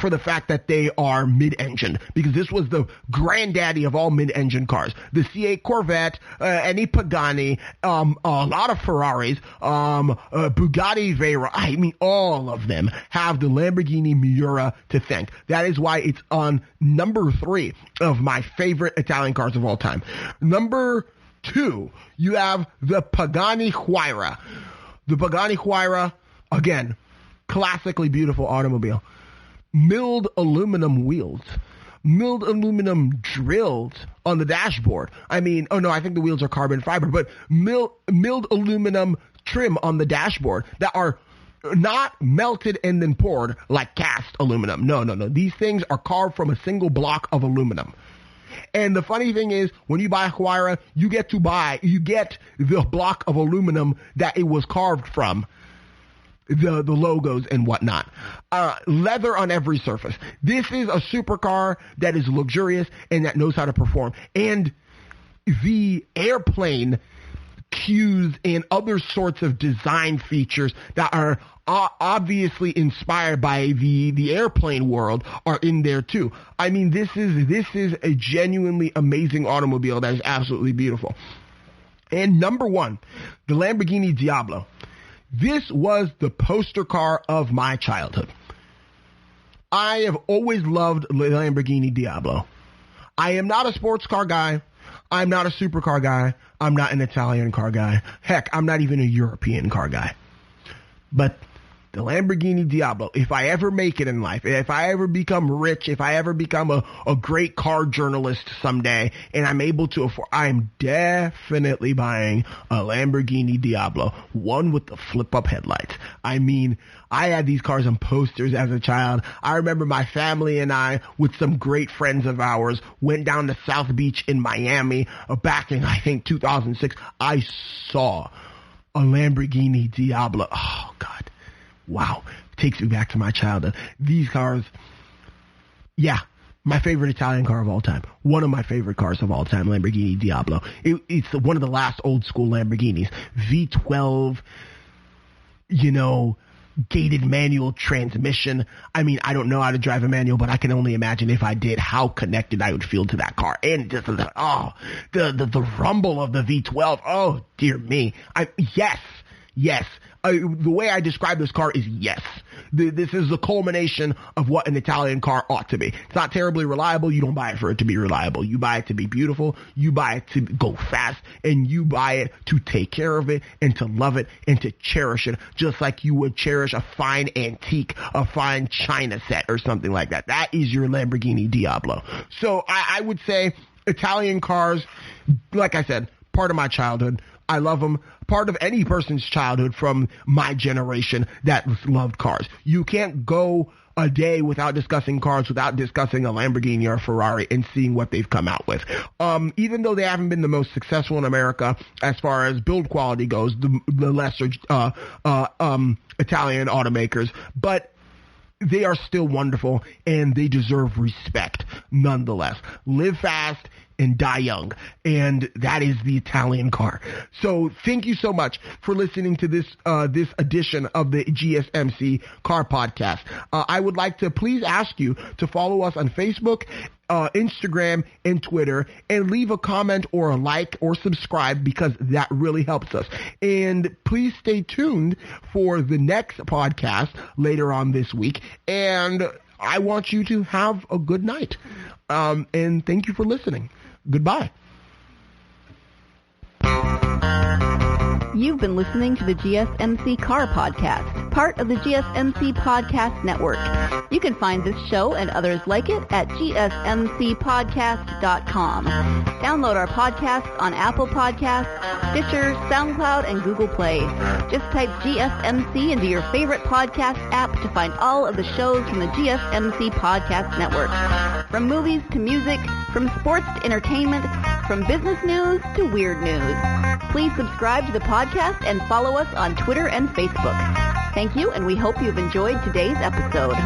for the fact that they are mid-engine, because this was the granddaddy of all mid-engine cars. The C8 Corvette, any Pagani, a lot of Ferraris, Bugatti Veyron, I mean, all of them have the Lamborghini Miura to thank. That is why it's on number 3 of my favorite Italian cars of all time. Number 2, you have the Pagani Huayra. The Pagani Huayra, again, classically beautiful automobile. Milled aluminum wheels. Milled aluminum drills on the dashboard. I mean, oh no, I think the wheels are carbon fiber, but milled aluminum trim on the dashboard that are not melted and then poured like cast aluminum. No. These things are carved from a single block of aluminum. And the funny thing is, when you buy a Huayra, you get the block of aluminum that it was carved from. the logos and whatnot. Leather on every surface. This is a supercar that is luxurious and that knows how to perform. And the airplane cues and other sorts of design features that are obviously inspired by the airplane world are in there too. I mean, this is a genuinely amazing automobile that is absolutely beautiful. And number one, the Lamborghini Diablo. This was the poster car of my childhood. I have always loved the Lamborghini Diablo. I am not a sports car guy. I'm not a supercar guy. I'm not an Italian car guy. Heck, I'm not even a European car guy. But the Lamborghini Diablo, if I ever make it in life, if I ever become rich, if I ever become a great car journalist someday, and I'm able to afford, I'm definitely buying a Lamborghini Diablo, one with the flip-up headlights. I mean, I had these cars on posters as a child. I remember my family and I, with some great friends of ours, went down to South Beach in Miami back in, I think, 2006. I saw a Lamborghini Diablo. Oh, God. Wow. Takes me back to my childhood. These cars, yeah, my favorite Italian car of all time. One of my favorite cars of all time, Lamborghini Diablo. It's one of the last old school Lamborghinis. V12, gated manual transmission. I mean, I don't know how to drive a manual, but I can only imagine if I did how connected I would feel to that car. And just the rumble of the V12. Oh, dear me. Yes. The way I describe this car is yes. This is the culmination of what an Italian car ought to be. It's not terribly reliable. You don't buy it for it to be reliable. You buy it to be beautiful. You buy it to go fast. And you buy it to take care of it and to love it and to cherish it, just like you would cherish a fine antique, a fine china set or something like that. That is your Lamborghini Diablo. So I would say Italian cars, like I said, part of my childhood. I love them. Part of any person's childhood from my generation that loved cars. You can't go a day without discussing cars, without discussing a Lamborghini or a Ferrari and seeing what they've come out with. Even though they haven't been the most successful in America as far as build quality goes, the lesser Italian automakers, but they are still wonderful and they deserve respect nonetheless. Live fast and die young. And that is the Italian car. So thank you so much for listening to this edition of the GSMC Car Podcast. I would like to please ask you to follow us on Facebook, Instagram, and Twitter, and leave a comment or a like or subscribe, because that really helps us. And please stay tuned for the next podcast later on this week. And I want you to have a good night. And thank you for listening. Goodbye. You've been listening to the GSMC Car Podcast, part of the GSMC Podcast Network. You can find this show and others like it at gsmcpodcast.com. Download our podcasts on Apple Podcasts, Stitcher, SoundCloud, and Google Play. Just type GSMC into your favorite podcast app to find all of the shows from the GSMC Podcast Network. From movies to music, from sports to entertainment, from business news to weird news. Please subscribe to the podcast and follow us on Twitter and Facebook. Thank you, and we hope you've enjoyed today's episode.